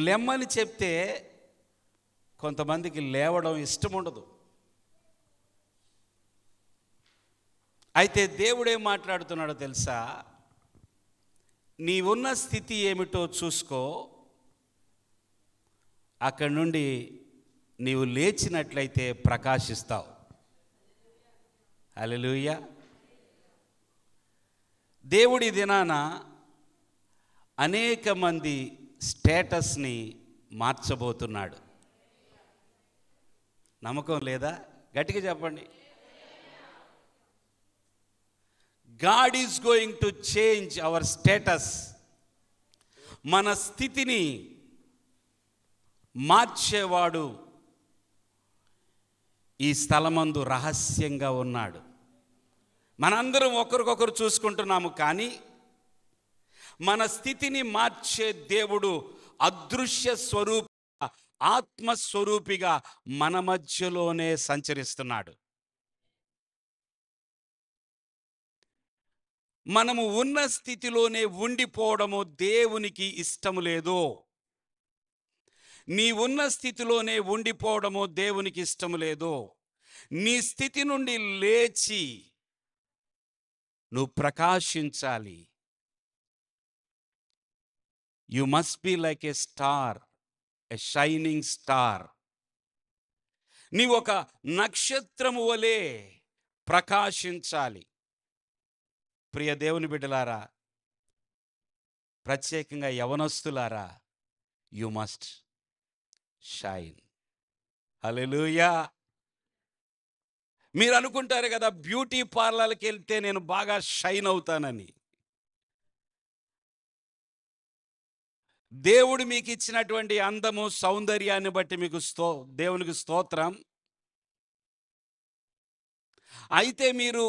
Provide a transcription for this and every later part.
లెమ్మని చెప్తే కొంతమందికి లేవడం ఇష్టం ఉండదు. అయితే దేవుడు ఏం మాట్లాడుతున్నాడో తెలుసా? నీవున్న స్థితి ఏమిటో చూసుకో, అక్కడి నుండి నీవు లేచినట్లయితే ప్రకాశిస్తావు. హల్లెలూయా. దేవుడి దినాన అనేక మంది స్టేటస్ని మార్చబోతున్నాడు. నమ్మకం లేదా? గట్టిగా చెప్పండి. God is going to change our status. మన స్థితిని మార్చేవాడు ఈ స్థలమందు రహస్యంగా ఉన్నాడు. మనందరం ఒకరికొకరు చూసుకుంటున్నాము, కానీ మన స్థితిని మార్చే దేవుడు అదృశ్య స్వరూప ఆత్మస్వరూపిగా మన మధ్యలోనే సంచరిస్తున్నాడు. మనము ఉన్న స్థితిలోనే ఉండిపోవడము దేవునికి ఇష్టం లేదు. నీ ఉన్న స్థితిలోనే ఉండిపోవడము దేవునికి ఇష్టం లేదు. నీ స్థితి నుండి లేచి నువ్వు ప్రకాశించాలి. You must be like a star, a shining star. నీవు ఒక నక్షత్రము వలె ప్రకాశించాలి. ప్రియ దేవుని బిడ్డలారా, ప్రత్యేకంగా యవనస్తులారా, యు మస్ట్ షైన్. హల్లెలూయా. మీరు అనుకుంటారు కదా, బ్యూటీ పార్లర్కి వెళ్తే నేను బాగా షైన్ అవుతానని. దేవుడు మీకు ఇచ్చినటువంటి అందము సౌందర్యాన్ని బట్టి మీకు దేవునికి స్తోత్రం. అయితే మీరు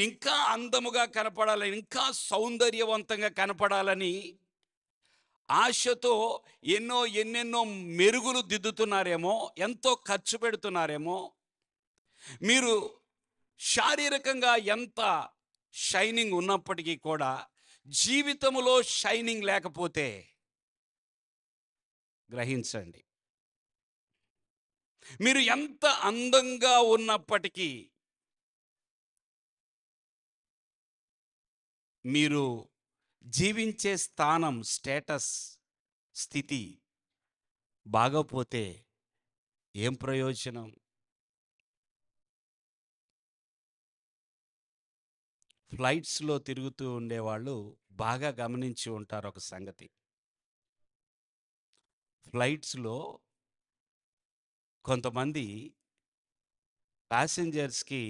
ఇంకా అందముగా కనపడాలని, ఇంకా సౌందర్యవంతంగా కనపడాలని ఆశతో ఎన్నెన్నో మెరుగులు దిద్దుతున్నారేమో, ఎంతో ఖర్చు పెడుతున్నారేమో. మీరు శారీరకంగా ఎంత షైనింగ్ ఉన్నప్పటికీ కూడా జీవితంలో షైనింగ్ లేకపోతే గ్రహించండి. మీరు ఎంత అందంగా ఉన్నప్పటికీ మీరు జీవించే స్థానం, స్టేటస్, స్థితి బాగోపోతే ఏం ప్రయోజనం? ఫ్లైట్స్లో తిరుగుతూ ఉండేవాళ్ళు బాగా గమనించి ఉంటారు ఒక సంగతి. ఫ్లైట్స్లో కొంతమంది ప్యాసింజర్స్కి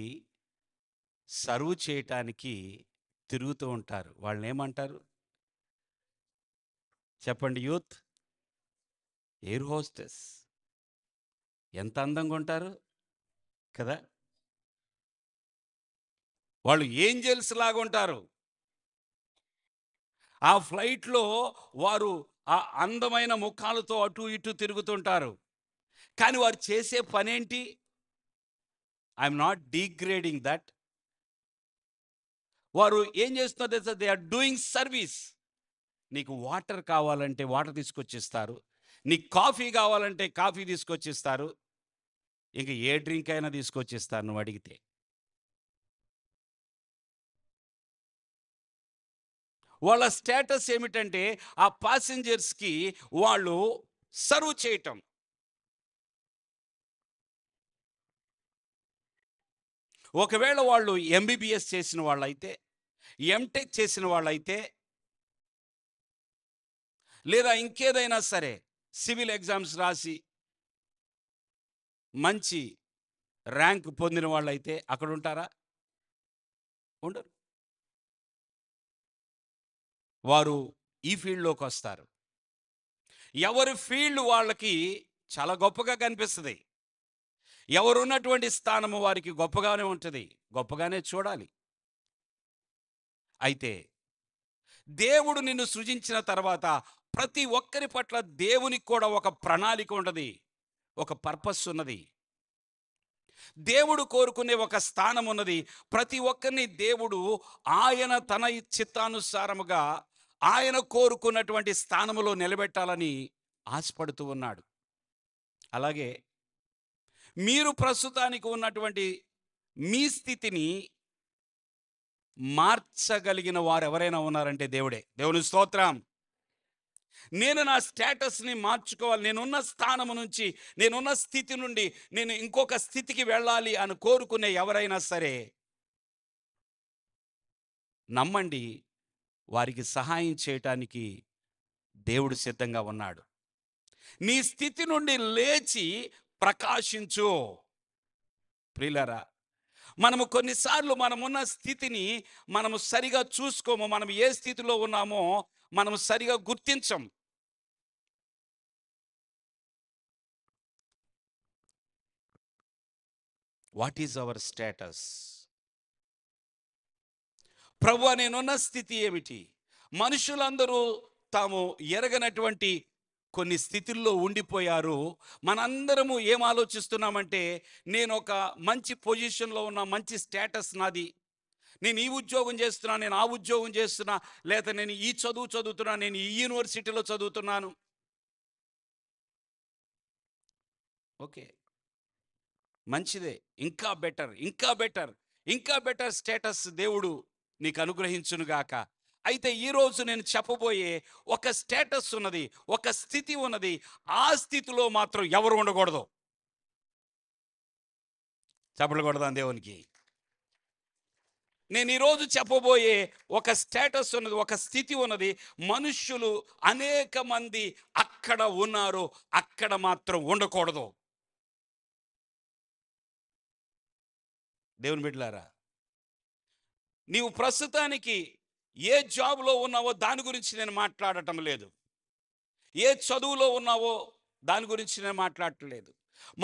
సర్వ్ చేయటానికి తిరుగుతూ ఉంటారు. వాళ్ళని ఏమంటారు చెప్పండి? Youth, air hostess. ఎంత అందంగా ఉంటారు కదా! వాళ్ళు ఏంజెల్స్ లాగా ఉంటారు. ఆ ఫ్లైట్లో వారు ఆ అందమైన ముఖాలతో అటు ఇటు తిరుగుతుంటారు. కానీ వారు చేసే పనేంటి? I'm not degrading that. వారు ఏం చేస్తున్నారు తెలుసా? They are doing service. నీకు వాటర్ కావాలంటే వాటర్ తీసుకొచ్చిస్తారు, నీకు కాఫీ కావాలంటే కాఫీ తీసుకొచ్చిస్తారు, ఇంక ఏ డ్రింక్ అయినా తీసుకొచ్చిస్తారు నువ్వు అడిగితే. వాళ్ళ స్టేటస్ ఏమిటంటే ఆ ప్యాసింజర్స్కి వాళ్ళు సర్వ్ చేయటం. ఒకవేళ వాళ్ళు ఎంబీబీఎస్ చేసిన వాళ్ళైతే, ఎంటెక్ చేసిన వాళ్ళైతే, లేదా ఇంకేదైనా సరే సివిల్ ఎగ్జామ్స్ రాసి మంచి ర్యాంక్ పొందిన వాళ్ళైతే అక్కడ ఉంటారా? ఉండరు. వారు ఈ ఫీల్డ్లోకి వస్తారు. ఎవరి ఫీల్డ్ వాళ్ళకి చాలా గొప్పగా కనిపిస్తుంది. ఎవరున్నటువంటి స్థానము వారికి గొప్పగానే ఉంటుంది, గొప్పగానే చూడాలి. అయితే దేవుడు నిన్ను సృజించిన తర్వాత ప్రతి ఒక్కరి పట్ల దేవునికి కూడా ఒక ప్రణాళిక ఉన్నది, ఒక పర్పస్ ఉన్నది. దేవుడు కోరుకునే ఒక స్థానం ఉన్నది. ప్రతి ఒక్కరిని దేవుడు ఆయన తన చిత్తానుసారముగా ఆయన కోరుకున్నటువంటి స్థానములో నిలబెట్టాలని ఆశపడుతూ ఉన్నాడు. అలాగే మీరు ప్రస్తుతానికి ఉన్నటువంటి మీ స్థితిని మార్చగలిగిన వారు ఎవరైనా ఉన్నారంటే దేవుడే. దేవుని స్తోత్రం. నేను నా స్టేటస్ని మార్చుకోవాలి, నేనున్న స్థానము నుంచి, నేనున్న స్థితి నుండి నేను ఇంకొక స్థితికి వెళ్ళాలి అని కోరుకునే ఎవరైనా సరే నమ్మండి, వారికి సహాయం చేయటానికి దేవుడు సిద్ధంగా ఉన్నాడు. నీ స్థితి నుండి లేచి ప్రకాశించు. ప్రియులారా, మనము కొన్నిసార్లు మనమున్న స్థితిని మనము సరిగా చూసుకోము. మనం ఏ స్థితిలో ఉన్నామో మనము సరిగా గుర్తించం. What is our status? ప్రభువా, నేనున్న స్థితి ఏమిటి? మనుషులందరూ తాము ఎరగనటువంటి కొన్ని స్థితుల్లో ఉండిపోయారు. మనందరము ఏం ఆలోచిస్తున్నామంటే, నేను ఒక మంచి పొజిషన్లో ఉన్న, మంచి స్టేటస్ నాది, నేను ఈ ఉద్యోగం చేస్తున్నా, నేను ఆ ఉద్యోగం చేస్తున్నా, లేదా నేను ఈ చదువు చదువుతున్నా, నేను ఈ యూనివర్సిటీలో చదువుతున్నాను. ఓకే, మంచిదే. ఇంకా బెటర్, ఇంకా బెటర్, ఇంకా బెటర్ స్టేటస్ దేవుడు నీకు అనుగ్రహించునుగాక. అయితే ఈరోజు నేను చెప్పబోయే ఒక స్టేటస్ ఉన్నది, ఒక స్థితి ఉన్నది. ఆ స్థితిలో మాత్రం ఎవరు ఉండకూడదు. చెప్పకూడదాం దేవునికి. నేను ఈరోజు చెప్పబోయే ఒక స్టేటస్ ఉన్నది, ఒక స్థితి ఉన్నది. మనుష్యులు అనేక మంది అక్కడ ఉన్నారు, అక్కడ మాత్రం ఉండకూడదు. దేవుని బిడ్డలారా, నీవు ప్రస్తుతానికి ఏ జాబ్లో ఉన్నావో దాని గురించి నేను మాట్లాడటం లేదు. ఏ చదువులో ఉన్నావో దాని గురించి నేను మాట్లాడట్లేదు.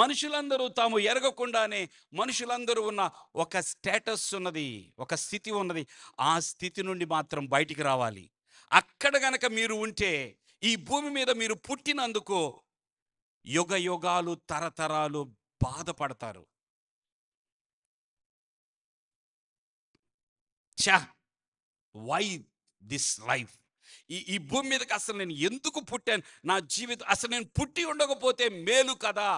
మనుషులందరూ తాము ఎరగకుండానే మనుషులందరూ ఉన్న ఒక స్టేటస్ ఉన్నది, ఒక స్థితి ఉన్నది. ఆ స్థితి నుండి మాత్రం బయటికి రావాలి. అక్కడ గనక మీరు ఉంటే, ఈ భూమి మీద మీరు పుట్టినందుకు యుగ యుగాలు, తరతరాలు బాధపడతారు. ఛా, వై దిస్ లైఫ్? ఈ భూమి మీదకి అసలు నేను ఎందుకు పుట్టాను? నా జీవితం అసలు నేను పుట్టి ఉండకపోతే మేలు కదా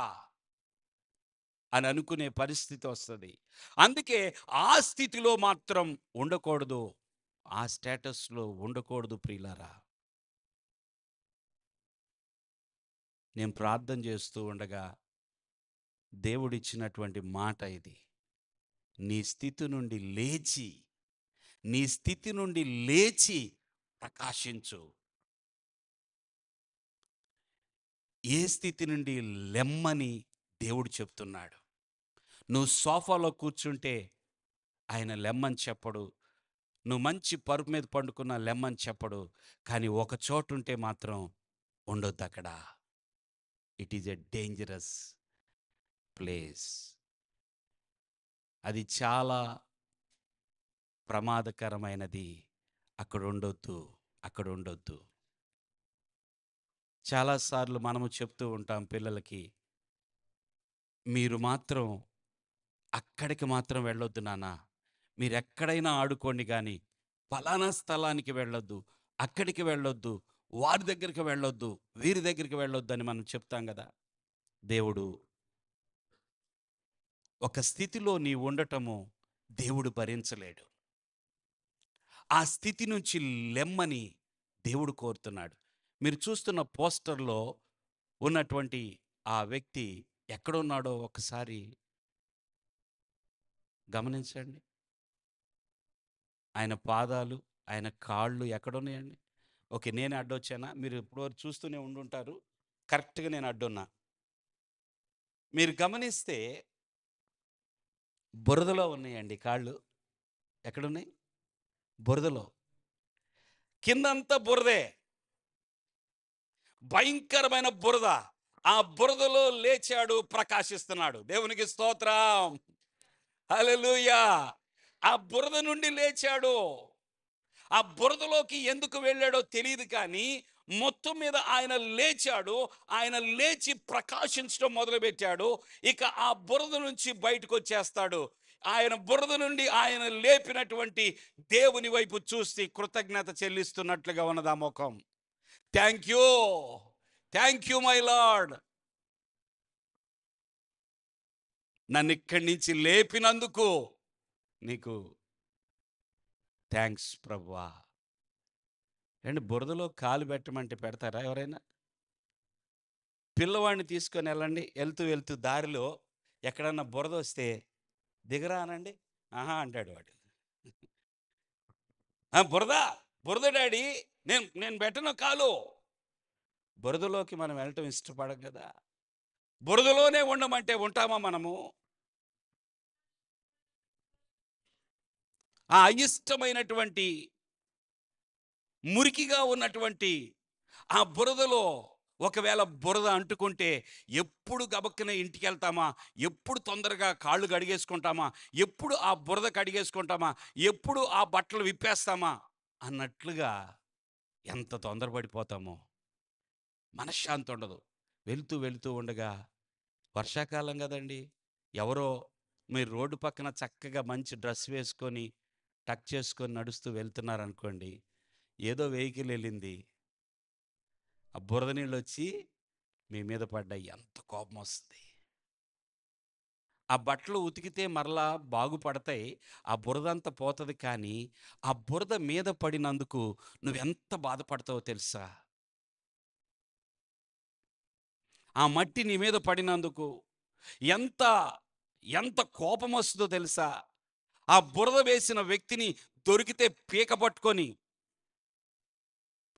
అని అనుకునే పరిస్థితి వస్తుంది. అందుకే ఆ స్థితిలో మాత్రం ఉండకూడదు, ఆ స్టేటస్లో ఉండకూడదు. ప్రియులారా, నేను ప్రార్థన చేస్తూ ఉండగా దేవుడిచ్చినటువంటి మాట ఇది. నీ స్థితి నుండి లేచి, నీ స్థితి నుండి లేచి ప్రకాశించు. ఏ స్థితి నుండి లెమ్మని దేవుడు చెప్తున్నాడు. నువ్వు సోఫాలో కూర్చుంటే ఆయన లెమ్మని చెప్పడు. నువ్వు మంచి పరుపు మీద పండుకున్న లెమ్మని చెప్పడు. కానీ ఒక చోటు ఉంటే మాత్రం ఉండొద్దు అక్కడ. It is a dangerous place. అది చాలా ప్రమాదకరమైనది. అక్కడ ఉండొద్దు, అక్కడ ఉండొద్దు. చాలాసార్లు మనము చెప్తూ ఉంటాం పిల్లలకి, మీరు మాత్రం అక్కడికి మాత్రం వెళ్ళొద్దు నాన్న, మీరు ఎక్కడైనా ఆడుకోండి, కానీ ఫలానా స్థలానికి వెళ్ళొద్దు, అక్కడికి వెళ్ళొద్దు, వారి దగ్గరికి వెళ్ళొద్దు, వీరి దగ్గరికి వెళ్ళొద్దు అని మనం చెప్తాం కదా. దేవుడు ఒక స్థితిలో నీ ఉండటము దేవుడు భరించలేడు. ఆ స్థితి నుంచి లెమ్మని దేవుడు కోరుతున్నాడు. మీరు చూస్తున్న పోస్టర్లో ఉన్నటువంటి ఆ వ్యక్తి ఎక్కడున్నాడో ఒకసారి గమనించండి. ఆయన పాదాలు, ఆయన కాళ్ళు ఎక్కడున్నాయండి? ఓకే, నేనే అడ్డొచ్చానా? మీరు ఇప్పటివరకు చూస్తూనే ఉండుంటారు. కరెక్ట్గా నేను అడ్డున్నా. మీరు గమనిస్తే బురదలో ఉన్నాయండి కాళ్ళు. ఎక్కడున్నాయి? బురదలో. కిందంతా బురదే, భయంకరమైన బురద. ఆ బురదలో లేచాడు, ప్రకాశిస్తున్నాడు. దేవునికి స్తోత్రం, హల్లెలూయా. ఆ బురద నుండి లేచాడు. ఆ బురదలోకి ఎందుకు వెళ్ళాడో తెలియదు, కానీ మొత్తం మీద ఆయన లేచాడు. ఆయన లేచి ప్రకాశించడం మొదలుపెట్టాడు. ఇక ఆ బురద నుంచి బయటకు వచ్చేస్తాడు. ఆయన బురద నుండి ఆయన లేపినటువంటి దేవుని వైపు చూసి కృతజ్ఞత చెల్లిస్తున్నట్లుగా ఉన్నది ఆ ముఖం. Thank you, thank you my lord, నన్ను ఇక్కడి నుంచి లేపినందుకు నీకు థ్యాంక్స్ ప్రభువా. అండ్ బురదలో కాలు పెట్టమంటే పెడతారా ఎవరైనా? పిల్లవాడిని తీసుకొని వెళ్ళండి, వెళ్తూ వెళ్తూ దారిలో ఎక్కడన్నా బురద వస్తే దిగరా అనండి, ఆహా అంటాడు వాడు. బురద బురద డాడీ, నేను పెట్టను కాలు. బురదలోకి మనం వెళ్ళటం ఇష్టపడం కదా. బురదలోనే ఉండమంటే ఉంటామా మనము? ఆ అయిష్టమైనటువంటి మురికిగా ఉన్నటువంటి ఆ బురదలో ఒకవేళ బురద అంటుకుంటే ఎప్పుడు గబక్కనే ఇంటికి వెళ్తామా, ఎప్పుడు తొందరగా కాళ్ళు కడిగేసుకుంటామా, ఎప్పుడు ఆ బురద కడిగేసుకుంటామా, ఎప్పుడు ఆ బట్టలు విప్పేస్తామా అన్నట్లుగా ఎంత తొందరపడిపోతామో, మనశ్శాంతి ఉండదు. వెళుతూ వెళుతూ ఉండగా, వర్షాకాలం కదండి, ఎవరో మీరు రోడ్డు పక్కన చక్కగా మంచి డ్రెస్ వేసుకొని టక్ చేసుకొని నడుస్తూ వెళ్తున్నారనుకోండి, ఏదో వెహికల్ వెళ్ళింది, ఆ బురద నీళ్ళు వచ్చి మీ మీద పడ్డాయి, ఎంత కోపం వస్తుంది. ఆ బట్టలు ఉతికితే మరలా బాగుపడతాయి, ఆ బురద అంతా పోతుంది, కానీ ఆ బురద మీద పడినందుకు నువ్వెంత బాధపడతావో తెలుసా? ఆ మట్టి నీ మీద పడినందుకు ఎంత ఎంత కోపం వస్తుందో తెలుసా? ఆ బురద వేసిన వ్యక్తిని దొరికితే పీక పట్టుకొని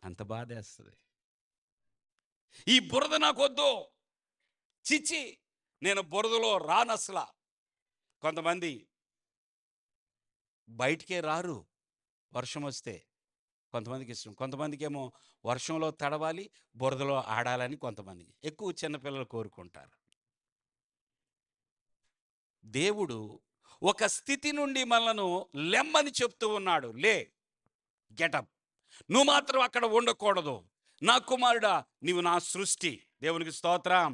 అంత బాధేస్తుంది. ఈ బురద నాకొద్దు, చిచ్చి నేను బురదలో రానసలా. కొంతమంది బయటికే రారు వర్షం వస్తే, కొంతమందికి ఇష్టం. కొంతమందికి ఏమో వర్షంలో తడవాలి, బురదలో ఆడాలని కొంతమందికి. ఎక్కువ చిన్నపిల్లలు కోరుకుంటారు. దేవుడు ఒక స్థితి నుండి మనలను లెమ్మని చెప్తూ ఉన్నాడు. లే, గెటప్, నువ్వు మాత్రం అక్కడ ఉండకూడదు. నా కుమారుడా, నీవు నా సృష్టి. దేవునికి స్తోత్రం.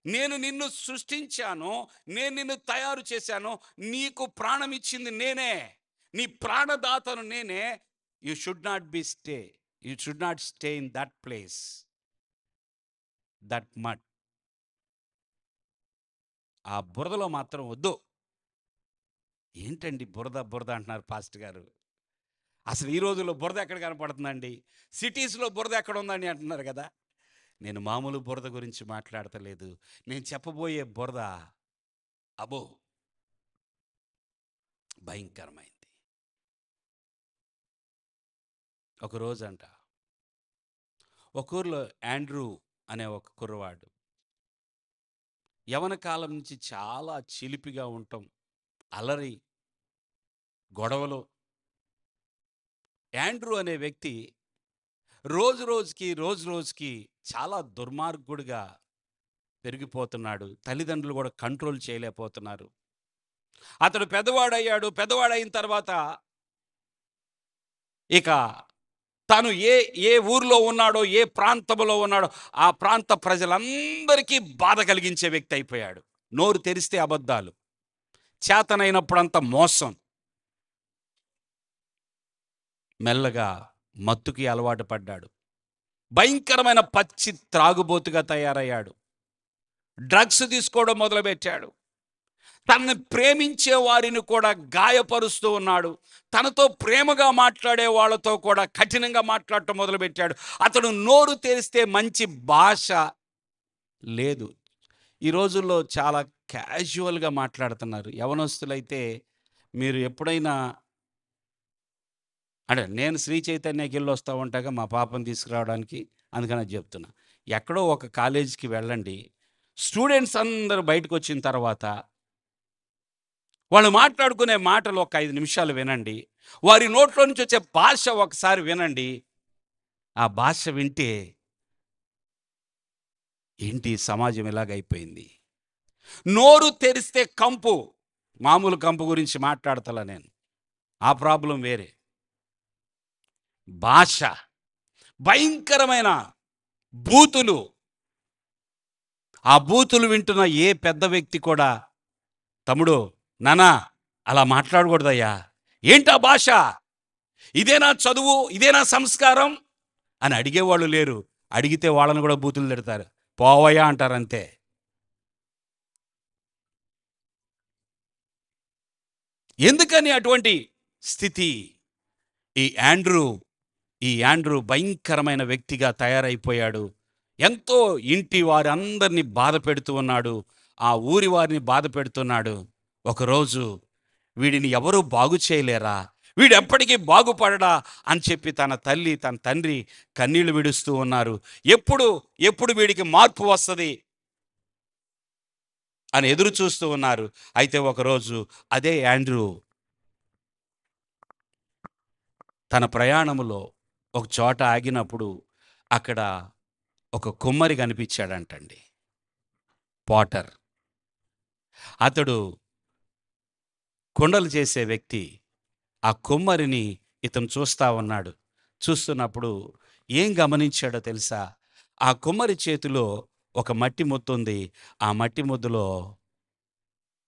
నేను నిన్ను సృష్టించాను, నేను నిన్ను తయారు చేశాను, నీకు ప్రాణం ఇచ్చింది నేనే, నీ ప్రాణదాతను నేనే. You should not stay in that place, that mud. ఆ బురదలో మాత్రం వద్దు. ఏంటండి బురద బురద అంటున్నారు పాస్టర్ గారు? అసలు ఈ రోజుల్లో బురద ఎక్కడ కనపడుతుందండి? సిటీస్లో బురద ఎక్కడ ఉందండి అంటున్నారు కదా. నేను మామూలు బురద గురించి మాట్లాడతలేదు. నేను చెప్పబోయే బురద అబో భయంకరమైంది. ఒకరోజంట ఒక ఊర్లో ఆండ్రూ అనే ఒక కుర్రవాడు, యవన కాలం నుంచి చాలా చిలిపిగా ఉండటం, అలరి, గొడవలు. ఆండ్రూ అనే వ్యక్తి రోజు రోజుకి చాలా దుర్మార్గుడిగా పెరిగిపోతున్నాడు. తల్లిదండ్రులు కూడా కంట్రోల్ చేయలేకపోతున్నారు. అతడు పెద్దవాడయ్యాడు. పెద్దవాడైన తర్వాత ఇక తను ఏ ఊర్లో ఉన్నాడో, ఏ ప్రాంతంలో ఉన్నాడో, ఆ ప్రాంత ప్రజలందరికీ బాధ కలిగించే వ్యక్తి అయిపోయాడు. నోరు తెరిస్తే అబద్ధాలు, చేతనైనప్పుడంతా మోసం. మెల్లగా మత్తుకి అలవాటు పడ్డాడు. భయంకరమైన పచ్చి త్రాగుబోతుగా తయారయ్యాడు. డ్రగ్స్ తీసుకోవడం మొదలుపెట్టాడు. తనని ప్రేమించే వారిని కూడా గాయపరుస్తూ ఉన్నాడు. తనతో ప్రేమగా మాట్లాడే వాళ్ళతో కూడా కఠినంగా మాట్లాడటం మొదలుపెట్టాడు. అతడు నోరు తెరిస్తే మంచి భాష లేదు. ఈ రోజుల్లో చాలా క్యాజువల్గా మాట్లాడుతున్నారు. యవనస్తులైతే మీరు ఎప్పుడైనా, అంటే నేను శ్రీ చైతన్యకి వెళ్ళి వస్తూ ఉంటాగా మా పాపను తీసుకురావడానికి, అందుకని అది చెప్తున్నా. ఎక్కడో ఒక కాలేజీకి వెళ్ళండి, స్టూడెంట్స్ అందరూ బయటకు వచ్చిన తర్వాత వాళ్ళు మాట్లాడుకునే మాటలు ఒక 5 నిమిషాలు వినండి. వారి నోట్లో నుంచి వచ్చే భాష ఒకసారి వినండి. ఆ భాష వింటే ఏంటి సమాజం ఎలాగైపోయింది. నోరు తెరిస్తే కంపు. మామూలు కంపు గురించి మాట్లాడతలా నేను, ఆ ప్రాబ్లం వేరే. భాష, భయంకరమైన బూతులు. ఆ బూతులు వింటున్న ఏ పెద్ద వ్యక్తి కూడా, తమ్ముడు, నానా, అలా మాట్లాడకూడదయ్యా. ఏంటా భాష? ఇదేనా చదువు? ఇదేనా సంస్కారం అని అడిగేవాళ్ళు లేరు. అడిగితే వాళ్ళని కూడా బూతులు తిడతారు. పోవయ్యా అంటారు అంతే. ఎందుకని అటువంటి స్థితి? ఈ యాండ్రూ ఈ యాండ్రూ భయంకరమైన వ్యక్తిగా తయారైపోయాడు. ఎంతో ఇంటి వారందరినీ బాధ పెడుతూ ఉన్నాడు. ఆ ఊరి వారిని బాధ పెడుతున్నాడు. ఒకరోజు వీడిని ఎవరూ బాగు చేయలేరా, వీడెప్పటికీ బాగుపడడా అని చెప్పి తన తల్లి తన తండ్రి కన్నీళ్లు విడుస్తూ ఉన్నారు. ఎప్పుడు ఎప్పుడు వీడికి మార్పు వస్తుంది అని ఎదురు చూస్తూ ఉన్నారు. అయితే ఒకరోజు అదే యాండ్రూ తన ప్రయాణములో ఒక చోట ఆగినప్పుడు అక్కడ ఒక కుమ్మరి కనిపించాడంటండి. పాటర్. అతడు కుండలు చేసే వ్యక్తి. ఆ కుమ్మరిని ఇతను చూస్తా ఉన్నాడు. చూస్తున్నప్పుడు ఏం గమనించాడో తెలుసా? ఆ కుమ్మరి చేతిలో ఒక మట్టి ముద్ద ఉంది. ఆ మట్టి ముద్దలో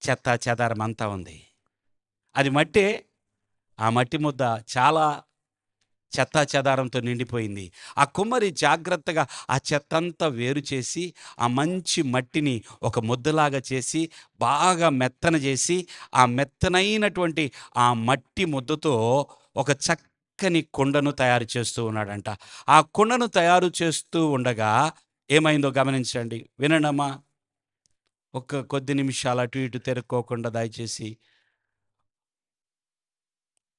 చెత్త చెదారం అంతా ఉంది. అది మట్టే. ఆ మట్టి ముద్ద చాలా చెత్త చెదారంతో నిండిపోయింది. ఆ కుమ్మరి జాగ్రత్తగా ఆ చెత్తంతా వేరు చేసి ఆ మంచి మట్టిని ఒక ముద్దలాగా చేసి బాగా మెత్తన చేసి ఆ మెత్తనైనటువంటి ఆ మట్టి ముద్దతో ఒక చక్కని కుండను తయారు చేస్తూ ఉన్నాడంట. ఆ కుండను తయారు చేస్తూ ఉండగా ఏమైందో గమనించండి. వినండమ్మా. కొద్ది నిమిషాలు అటు ఇటు తిరుక్కోకుండా దయచేసి.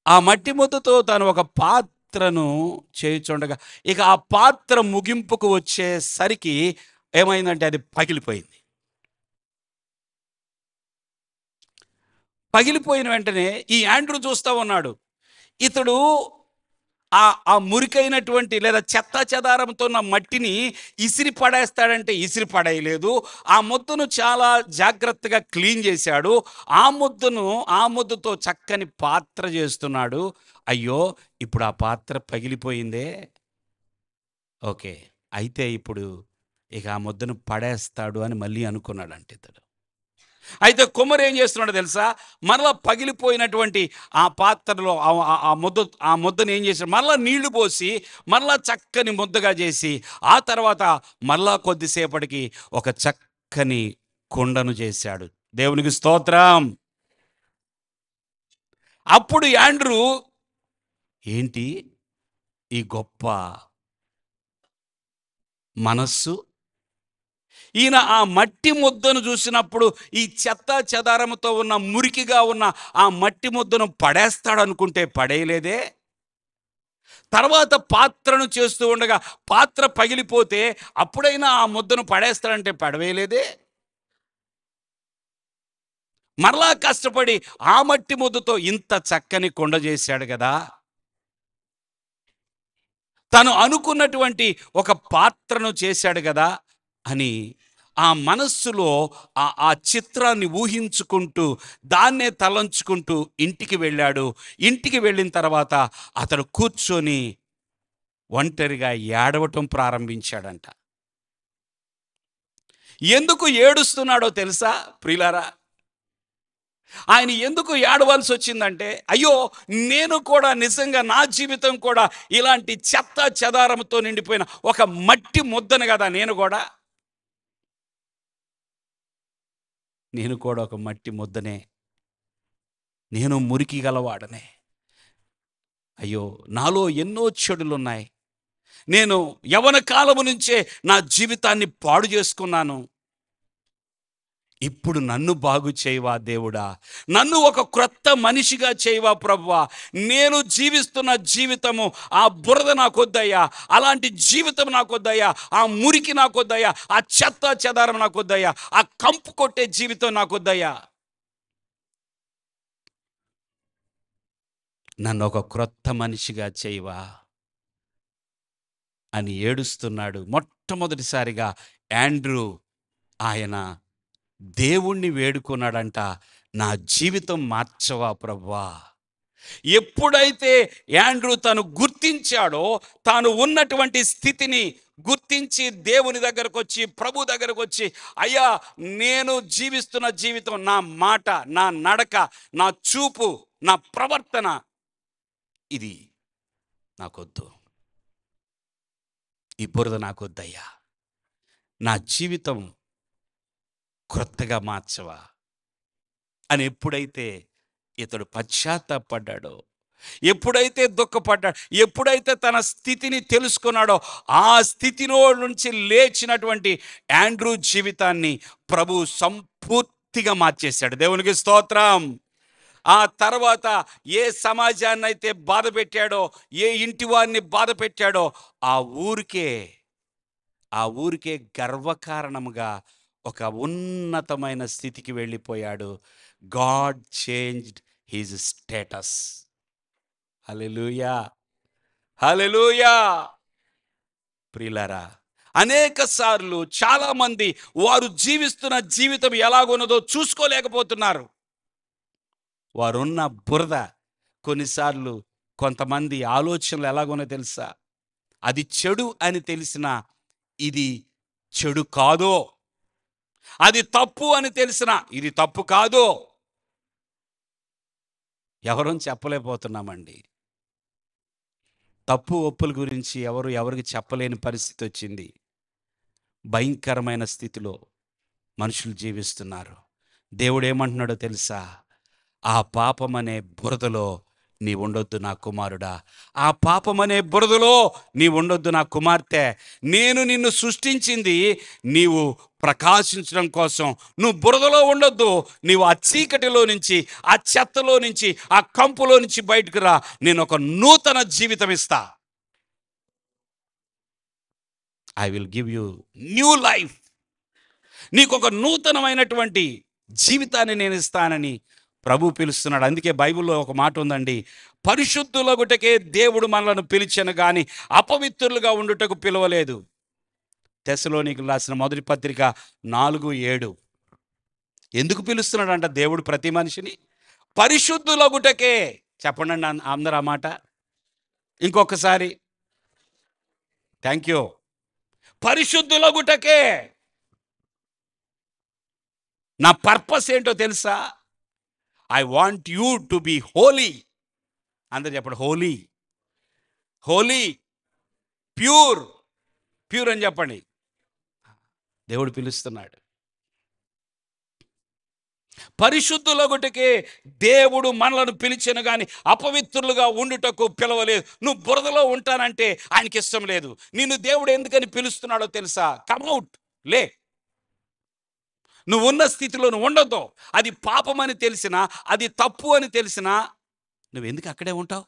ఆ మట్టి ముద్దతో తాను ఒక పాత్రను చేయుచుండగా ఇక ఆ పాత్ర ముగింపుకు వచ్చేసరికి ఏమైందంటే అది పగిలిపోయింది. పగిలిపోయిన వెంటనే ఈ యాండ్రూ చూస్తూ ఉన్నాడు. ఇతడు ఆ మురికైనటువంటి లేదా చెత్త చెదారంతో ఉన్న మట్టిని ఇసిరి పడేస్తాడంటే ఇసిరి పడేయలేదు. ఆ ముద్దను చాలా జాగ్రత్తగా క్లీన్ చేశాడు. ఆ ముద్దతో చక్కని పాత్ర చేస్తున్నాడు. అయ్యో, ఇప్పుడు ఆ పాత్ర పగిలిపోయిందే. ఓకే, అయితే ఇప్పుడు ఇక ఆ ముద్దను పడేస్తాడు అని మళ్ళీ అనుకున్నాడంటే ఇతడు. అయితే కుమ్మరి ఏం చేస్తున్నాడో తెలుసా? మరలా పగిలిపోయినటువంటి ఆ పాత్రలో ఆ ముద్దను ఏం చేశాడు? మరలా నీళ్లు పోసి మరలా చక్కని ముద్దగా చేసి ఆ తర్వాత మరలా కొద్దిసేపటికి ఒక చక్కని కుండను చేశాడు. దేవునికి స్తోత్రం. అప్పుడు యాండ్రూ, ఏంటి ఈ గొప్ప మనస్సు? ఈయన ఆ మట్టి ముద్దను చూసినప్పుడు ఈ చెత్త చెదారముతో ఉన్న మురికిగా ఉన్న ఆ మట్టి ముద్దను పడేస్తాడనుకుంటే పడేయలేదే. తర్వాత పాత్రను చేస్తూ ఉండగా పాత్ర పగిలిపోతే అప్పుడైనా ఆ ముద్దను పడేస్తాడంటే పడవేయలేదే. మరలా కష్టపడి ఆ మట్టి ముద్దతో ఇంత చక్కని కుండ చేశాడు కదా. తను అనుకున్నటువంటి ఒక పాత్రను చేశాడు కదా అని ఆ మనస్సులో ఆ చిత్రాన్ని ఊహించుకుంటూ దాన్నే తలంచుకుంటూ ఇంటికి వెళ్ళాడు. ఇంటికి వెళ్ళిన తర్వాత అతడు కూర్చొని ఒంటరిగా ఏడవటం ప్రారంభించాడంట. ఎందుకు ఏడుస్తున్నాడో తెలుసా ప్రియులారా? ఆయన ఎందుకు ఏడవలసి వచ్చిందంటే, అయ్యో, నేను కూడా నిజంగా నా జీవితం కూడా ఇలాంటి చెత్త చెదారంతో నిండిపోయిన ఒక మట్టి ముద్దను కదా. నేను కూడా ఒక మట్టి ముద్దనే. నేను మురికి గలవాడనే. అయ్యో, నాలో ఎన్నో చెడులున్నాయి. నేను యవ్వన కాలము నుంచే నా జీవితాన్ని పాడు చేసుకున్నాను. ఇప్పుడు నన్ను బాగు చేయవా దేవుడా, నన్ను ఒక క్రొత్త మనిషిగా చేయవా ప్రభువా. నేను జీవిస్తున్న జీవితము ఆ బురద నాకొద్దయ్యా, అలాంటి జీవితం నాకొద్దయ్యా, ఆ మురికి నాకొద్దయ్యా, ఆ చెత్త చెదారం నాకొద్దయ్యా, ఆ కంపు కొట్టే జీవితం నాకొద్దయ్యా. నన్ను ఒక క్రొత్త మనిషిగా చేయవా అని ఏడుస్తున్నాడు. మొట్టమొదటిసారిగా యాండ్రూ ఆయన దేవుణ్ణి వేడుకున్నాడంట, నా జీవితం మార్చవా ప్రభువా. ఎప్పుడైతే యాండ్రూ తను గుర్తించాడో తాను ఉన్నటువంటి స్థితిని, గుర్తించి దేవుని దగ్గరకు వచ్చి, ప్రభు దగ్గరకు వచ్చి, అయ్యా నేను జీవిస్తున్న జీవితం, నా మాట, నా నడక, నా చూపు, నా ప్రవర్తన, ఇది నాకొద్దు, ఈ బురద నాకొద్దయ్యా, నా జీవితం క్రొత్తగా మార్చవా అని ఎప్పుడైతే ఇతడు పశ్చాత్తాపడ్డాడో, ఎప్పుడైతే దుఃఖపడ్డాడు, ఎప్పుడైతే తన స్థితిని తెలుసుకున్నాడో, ఆ స్థితిలో నుంచి లేచినటువంటి ఆండ్రూ జీవితాన్ని ప్రభు సంపూర్తిగా మార్చేశాడు. దేవునికి స్తోత్రం. ఆ తర్వాత ఏ సమాజాన్ని అయితే బాధ పెట్టాడో, ఏ ఇంటి వారిని బాధ పెట్టాడో, ఆ ఊరికే గర్వకారణముగా ఒక ఉన్నతమైన స్థితికి వెళ్ళిపోయాడు. God changed his status. Hallelujah, hallelujah. ప్రియులారా, అనేక సార్లు చాలామంది వారు జీవిస్తున్న జీవితం ఎలాగున్నదో చూసుకోలేకపోతున్నారు. వారున్న బురద, కొన్నిసార్లు కొంతమంది ఆలోచనలు ఎలాగున్నో తెలుసా? అది చెడు అని తెలిసినా ఇది చెడు కాదో, అది తప్పు అని తెలిసినా ఇది తప్పు కాదో ఎవరూ చెప్పలేకపోతున్నామండి. తప్పు ఒప్పుల గురించి ఎవరికి చెప్పలేని పరిస్థితి వచ్చింది. భయంకరమైన స్థితిలో మనుషులు జీవిస్తున్నారు. దేవుడు ఏమంటున్నాడో తెలుసా? ఆ పాపమనే బురదలో నీ ఉండొద్దు నా కుమారుడా, ఆ పాపమనే బురదలో నీ ఉండొద్దు నా కుమార్తె. నేను నిన్ను సృష్టించింది నీవు ప్రకాశించడం కోసం. నువ్వు బురదలో ఉండొద్దు. నీవు ఆ చీకటిలో నుంచి, ఆ చెత్తలో నుంచి, ఆ కంపులో నుంచి బయటకు రా. నేను ఒక నూతన జీవితం ఇస్తా. I will give you new life. నీకు ఒక నూతనమైనటువంటి జీవితాన్ని నేను ఇస్తానని ప్రభు పిలుస్తున్నాడు. అందుకే బైబిల్లో ఒక మాట ఉందండి, పరిశుద్ధులగుటకే దేవుడు మనలను పిలిచెను గాని అపవిత్రులుగా ఉండుటకు పిలవలేదు. తెస్సలోనికీయులకు రాసిన మొదటి పత్రిక 4:7. ఎందుకు పిలుస్తున్నాడంట దేవుడు ప్రతి మనిషిని? పరిశుద్ధులగుటకే. చెప్పండి అందరూ ఆ మాట ఇంకొకసారి. Thank you. పరిశుద్ధులగుటకే. నా పర్పస్ ఏంటో తెలుసా? I want you to be holy. అందరూ చెప్పండి, హోలీ, హోలీ, ప్యూర్, ప్యూర్ అని చెప్పండి. దేవుడు పిలుస్తున్నాడు. పరిశుద్ధులగుటకే దేవుడు మనలను పిలిచెను గాని అపవిత్రులుగా ఉండుటకు పిలవలేదు. నువ్వు బురదలో ఉంటానంటే ఆయనకి ఇష్టం లేదు. నిన్ను దేవుడు ఎందుకని పిలుస్తున్నాడో తెలుసా? కమ్అవుట్, లే. నువ్వు ఉన్న స్థితిలో నువ్వు ఉండొద్దు. అది పాపం అని తెలిసినా, అది తప్పు అని తెలిసినా నువ్వు ఎందుకు అక్కడే ఉంటావు?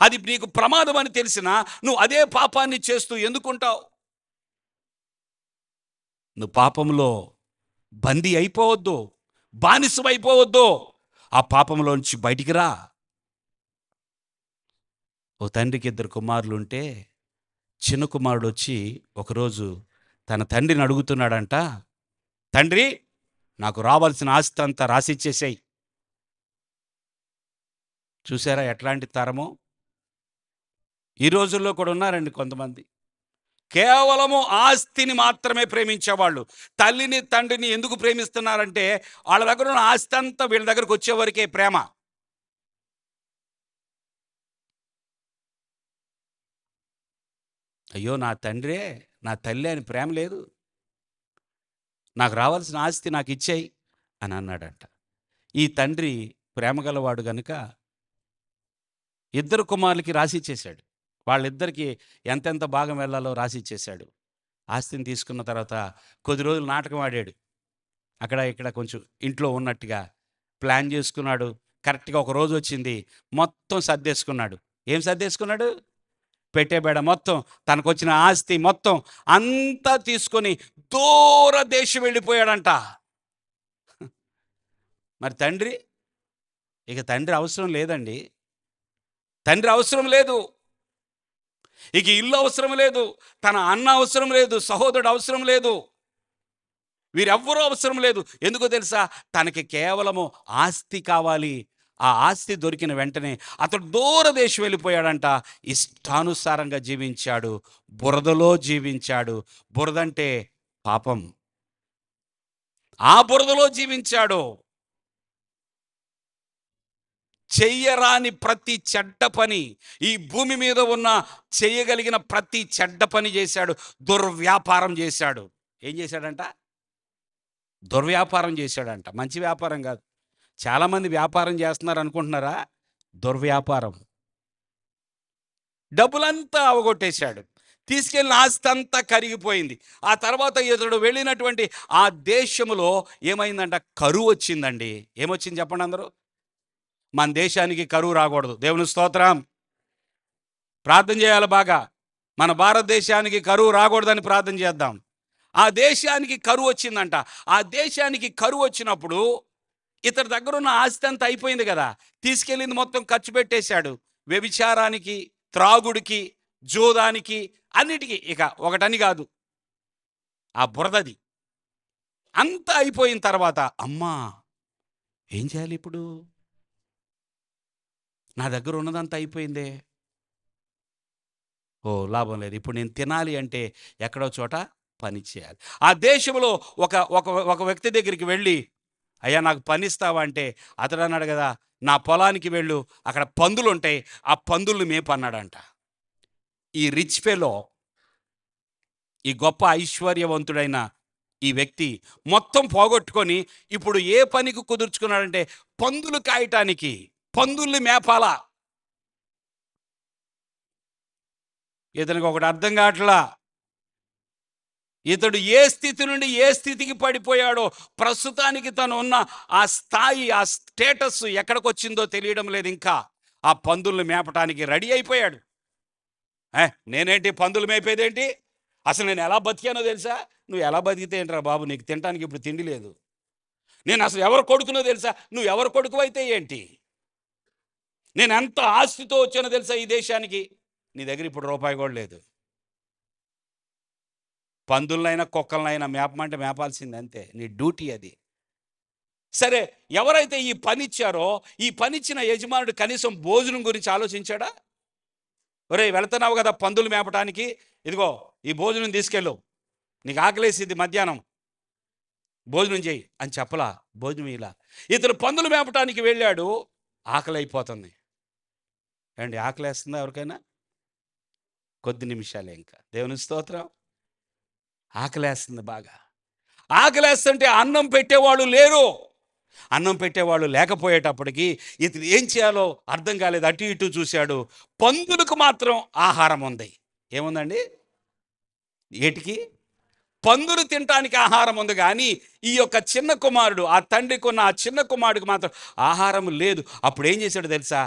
అది నీకు ప్రమాదం అని తెలిసినా నువ్వు అదే పాపాన్ని చేస్తూ ఎందుకుంటావు? నువ్వు పాపంలో బందీ అయిపోవద్దు, బానిసం అయిపోవద్దు. ఆ పాపంలో నుంచి బయటికి రా. ఓ తండ్రికి 2 కుమారులు ఉంటే చిన్న కుమారుడు వచ్చి ఒకరోజు తన తండ్రిని అడుగుతున్నాడంట, తండ్రి నాకు రావాల్సిన ఆస్తి అంతా రాసిచ్చేసాయి. చూసారా ఎట్లాంటి తరమో? ఈ రోజుల్లో కూడా ఉన్నారండి కొంతమంది. కేవలము ఆస్తిని మాత్రమే ప్రేమించేవాళ్ళు. తల్లిని తండ్రిని ఎందుకు ప్రేమిస్తున్నారంటే వాళ్ళ దగ్గర ఉన్న ఆస్తి అంతా వీళ్ళ దగ్గరకు వచ్చేవరకే ప్రేమ. అయ్యో నా తండ్రే నా తల్లి అని ప్రేమ లేదు, నాకు రావాల్సిన ఆస్తి నాకు ఇచ్చేయి అని అన్నాడంట. ఈ తండ్రి ప్రేమగలవాడు గనుక 2 కుమారులకి రాసిచ్చేశాడు. వాళ్ళిద్దరికి ఎంతెంత భాగం వెళ్ళాలో రాసిచ్చేశాడు. ఆస్తిని తీసుకున్న తర్వాత కొద్ది రోజులు నాటకం ఆడాడు. అక్కడ ఇక్కడ కొంచెం ఇంట్లో ఉన్నట్టుగా ప్లాన్ చేసుకున్నాడు. కరెక్ట్గా ఒక రోజు వచ్చింది, మొత్తం సర్దేసుకున్నాడు. ఏం సర్దేసుకున్నాడు? పెట్టేబేడ మొత్తం, తనకు వచ్చిన ఆస్తి మొత్తం అంతా తీసుకొని దూర దేశం వెళ్ళిపోయాడంట. మరి తండ్రి? ఇక తండ్రి అవసరం లేదండి. తండ్రి అవసరం లేదు. ఇక ఇల్లు అవసరం లేదు, తన అన్న అవసరం లేదు, సహోదరుడు అవసరం లేదు, వీరెవ్వరూ అవసరం లేదు. ఎందుకో తెలుసా? తనకి కేవలము ఆస్తి కావాలి. ఆ ఆస్తి దొరికిన వెంటనే అతడు దూరదేశం వెళ్ళిపోయాడంట. ఇష్టానుసారంగా జీవించాడు, బురదలో జీవించాడు. బురదంటే పాపం. ఆ బురదలో జీవించాడు. చెయ్యరాని ప్రతి చెడ్డ పని, ఈ భూమి మీద ఉన్న చేయగలిగిన ప్రతి చెడ్డ పని చేశాడు. దుర్వ్యాపారం చేశాడు. ఏం చేశాడంట? దుర్వ్యాపారం చేశాడంట. మంచి వ్యాపారం కాదు. చాలామంది వ్యాపారం చేస్తున్నారు అనుకుంటున్నారా? దుర్వ్యాపారం. డబ్బులంతా అవగొట్టేశాడు. తీసుకెళ్ళిన ఆస్తి అంతా కరిగిపోయింది. ఆ తర్వాత ఇతడు వెళ్ళినటువంటి ఆ దేశములో ఏమైందంట? కరువు వచ్చిందండి. ఏమొచ్చింది చెప్పండి అందరూ? మన దేశానికి కరువు రాకూడదు. దేవుని స్తోత్రం. ప్రార్థన చేయాలి బాగా. మన భారతదేశానికి కరువు రాకూడదని ప్రార్థన చేద్దాం. ఆ దేశానికి కరువు వచ్చిందంట. ఆ దేశానికి కరువు వచ్చినప్పుడు ఇతడి దగ్గర ఉన్న ఆస్తి అంతా అయిపోయింది కదా. తీసుకెళ్ళింది మొత్తం ఖర్చు పెట్టేశాడు. వ్యభిచారానికి, త్రాగుడికి, జూదానికి, అన్నిటికీ. ఇక ఒకటని కాదు, ఆ బురదది అంతా అయిపోయిన తర్వాత, అమ్మా ఏం చేయాలి ఇప్పుడు? నా దగ్గర ఉన్నదంతా అయిపోయిందే. ఓ లాభం లేదు. ఇప్పుడు నేను తినాలి అంటే ఎక్కడో చోట పని చేయాలి. ఆ దేశంలో ఒక ఒక ఒక వ్యక్తి దగ్గరికి వెళ్ళి, అయ్యా నాకు పని ఇస్తావా అంటే, అతడు అన్నాడు కదా, నా పొలానికి వెళ్ళు, అక్కడ పందులు ఉంటాయి, ఆ పందుల్ని మేపన్నాడంట. ఈ రిచ్ ఫెలో, ఈ గొప్ప ఐశ్వర్యవంతుడైన ఈ వ్యక్తి మొత్తం పోగొట్టుకొని ఇప్పుడు ఏ పనికి కుదుర్చుకున్నాడంటే, పందులు కాయటానికి, పందుల్ని మేపాలా. ఇతనికి ఒకటి అర్థం కావట్లా. ఇతడు ఏ స్థితి నుండి ఏ స్థితికి పడిపోయాడో, ప్రస్తుతానికి తను ఉన్న ఆ స్థాయి, ఆ స్టేటస్ ఎక్కడికి వచ్చిందో తెలియడం లేదు. ఇంకా ఆ పందుల్ని మేపటానికి రెడీ అయిపోయాడు. నేనేంటి పందులు మేపేదేంటి? అసలు నేను ఎలా బతికానో తెలుసా? నువ్వు ఎలా బతికితే ఏంట్రా బాబు, నీకు తినడానికి ఇప్పుడు తిండి లేదు. నేను అసలు ఎవరు కొడుకునో తెలుసా? నువ్వు ఎవరు కొడుకు అయితే ఏంటి? నేను ఎంత ఆస్తితో వచ్చానో తెలుసా ఈ దేశానికి? నీ దగ్గర ఇప్పుడు రూపాయి కూడా లేదు. పందులనైనా కుక్కలనైనా మేపమంటే మేపాల్సింది, అంతే. నీ డ్యూటీ అది. సరే, ఎవరైతే ఈ పని ఇచ్చారో, ఈ పనిచ్చిన యజమానుడు కనీసం భోజనం గురించి ఆలోచించాడా? ఒరే, వెళుతున్నావు కదా పందులు మేపటానికి, ఇదిగో ఈ భోజనం తీసుకెళ్ళు, నీకు ఆకలేసిద్ది, మధ్యాహ్నం భోజనం చేయి అని చెప్పలా. భోజనం ఇలా. ఇతను పందులు మేపటానికి వెళ్ళాడు. ఆకలి అయిపోతుంది. ఏమండి, ఆకలేస్తుందా ఎవరికైనా? కొద్ది నిమిషాలే ఇంకా. దేవుని స్తోత్రం. ఆకలేస్తుంది బాగా. ఆకలేస్తుంటే అన్నం పెట్టేవాళ్ళు లేరు. అన్నం పెట్టేవాళ్ళు లేకపోయేటప్పటికి ఇతను ఏం చేయాలో అర్థం కాలేదు. అటు ఇటు చూశాడు. పందులకు మాత్రం ఆహారం ఉంది. ఏముందండి? ఏటికి? పందులు తినటానికి ఆహారం ఉంది, కానీ ఈ యొక్క చిన్న కుమారుడు, ఆ తండ్రికి ఉన్న ఆ చిన్న కుమారుడికి మాత్రం ఆహారం లేదు. అప్పుడు ఏం చేశాడు తెలుసా?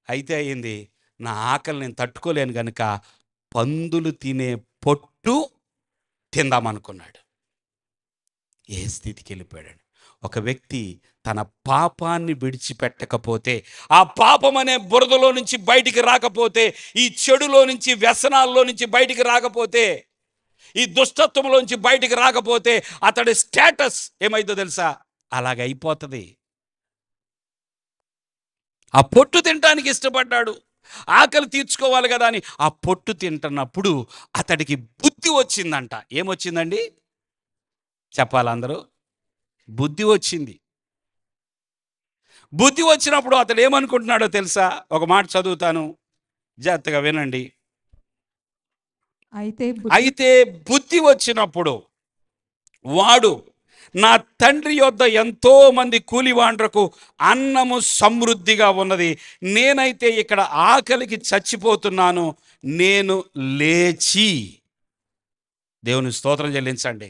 అయితే అయింది, నా ఆకలి నేను తట్టుకోలేను కనుక పందులు తినే పొట్టు తిందామనుకున్నాడు. ఏ స్థితికి వెళ్ళిపోయాడు? ఒక వ్యక్తి తన పాపాన్ని విడిచిపెట్టకపోతే, ఆ పాపం అనే బురదలో నుంచి బయటికి రాకపోతే, ఈ చెడులో నుంచి, వ్యసనాల్లో నుంచి బయటికి రాకపోతే, ఈ దుష్టత్వంలో నుంచి బయటికి రాకపోతే, అతడి స్టేటస్ ఏమైందో తెలుసా? అలాగైపోతుంది. ఆ పొట్టు తినటానికి ఇష్టపడ్డాడు. ఆకలి తీర్చుకోవాలి కదా అని ఆ పొట్టు తింటున్నప్పుడు అతడికి బుద్ధి వచ్చిందంట. ఏమొచ్చిందండి చెప్పాలి అందరూ? బుద్ధి వచ్చింది. బుద్ధి వచ్చినప్పుడు అతడు ఏమనుకుంటున్నాడో తెలుసా? ఒక మాట చదువుతాను, జాగ్రత్తగా వినండి. అయితే బుద్ధి వచ్చినప్పుడు వాడు, నా తండ్రి యొద్ద ఎంతో మంది కూలివాండ్రకు అన్నము సమృద్ధిగా ఉన్నది, నేనైతే ఇక్కడ ఆకలికి చచ్చిపోతున్నాను, నేను లేచి. దేవుని స్తోత్రం చెల్లించండి.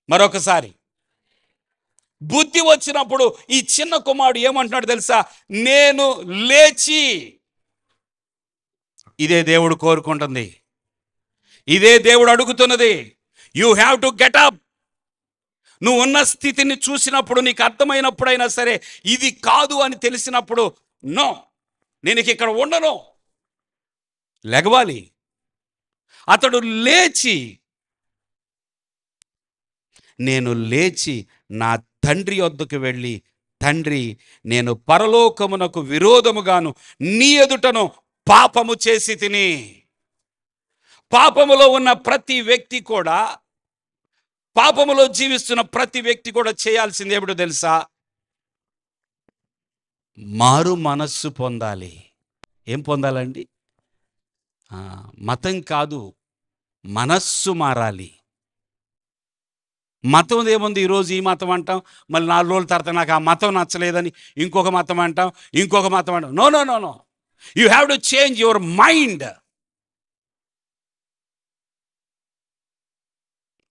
మరొకసారి బుద్ధి వచ్చినప్పుడు ఈ చిన్న కుమారుడు ఏమంటున్నాడు తెలుసా? నేను లేచి. ఇదే దేవుడు కోరుకుంటుంది, ఇదే దేవుడు అడుగుతున్నది. You have to get up. నువ్వు ఉన్న స్థితిని చూసినప్పుడు, నీకు అర్థమైనప్పుడైనా సరే, ఇది కాదు అని తెలిసినప్పుడు, నో, నేను ఇక్కడ ఉండను, లెగవాలి. అతడు లేచి, నేను లేచి నా తండ్రి వద్దకు వెళ్ళి తండ్రి, నేను పరలోకమునకు విరోధముగాను నీ ఎదుటను పాపము చేసి తిని. పాపములో ఉన్న ప్రతి వ్యక్తి కూడా, పాపములో జీవిస్తున్న ప్రతి వ్యక్తి కూడా చేయాల్సింది ఏమిటో తెలుసా? మారు మనస్సు పొందాలి. ఏం పొందాలండి? మతం కాదు, మనస్సు మారాలి. మతం ఏముంది? ఈరోజు ఈ మతం అంటాం, మళ్ళీ 4 రోజుల తర్వాత నాకు ఆ మతం నచ్చలేదని ఇంకొక మతం అంటాం, ఇంకొక మతం అంటాం. No no no no, you have to change your mind.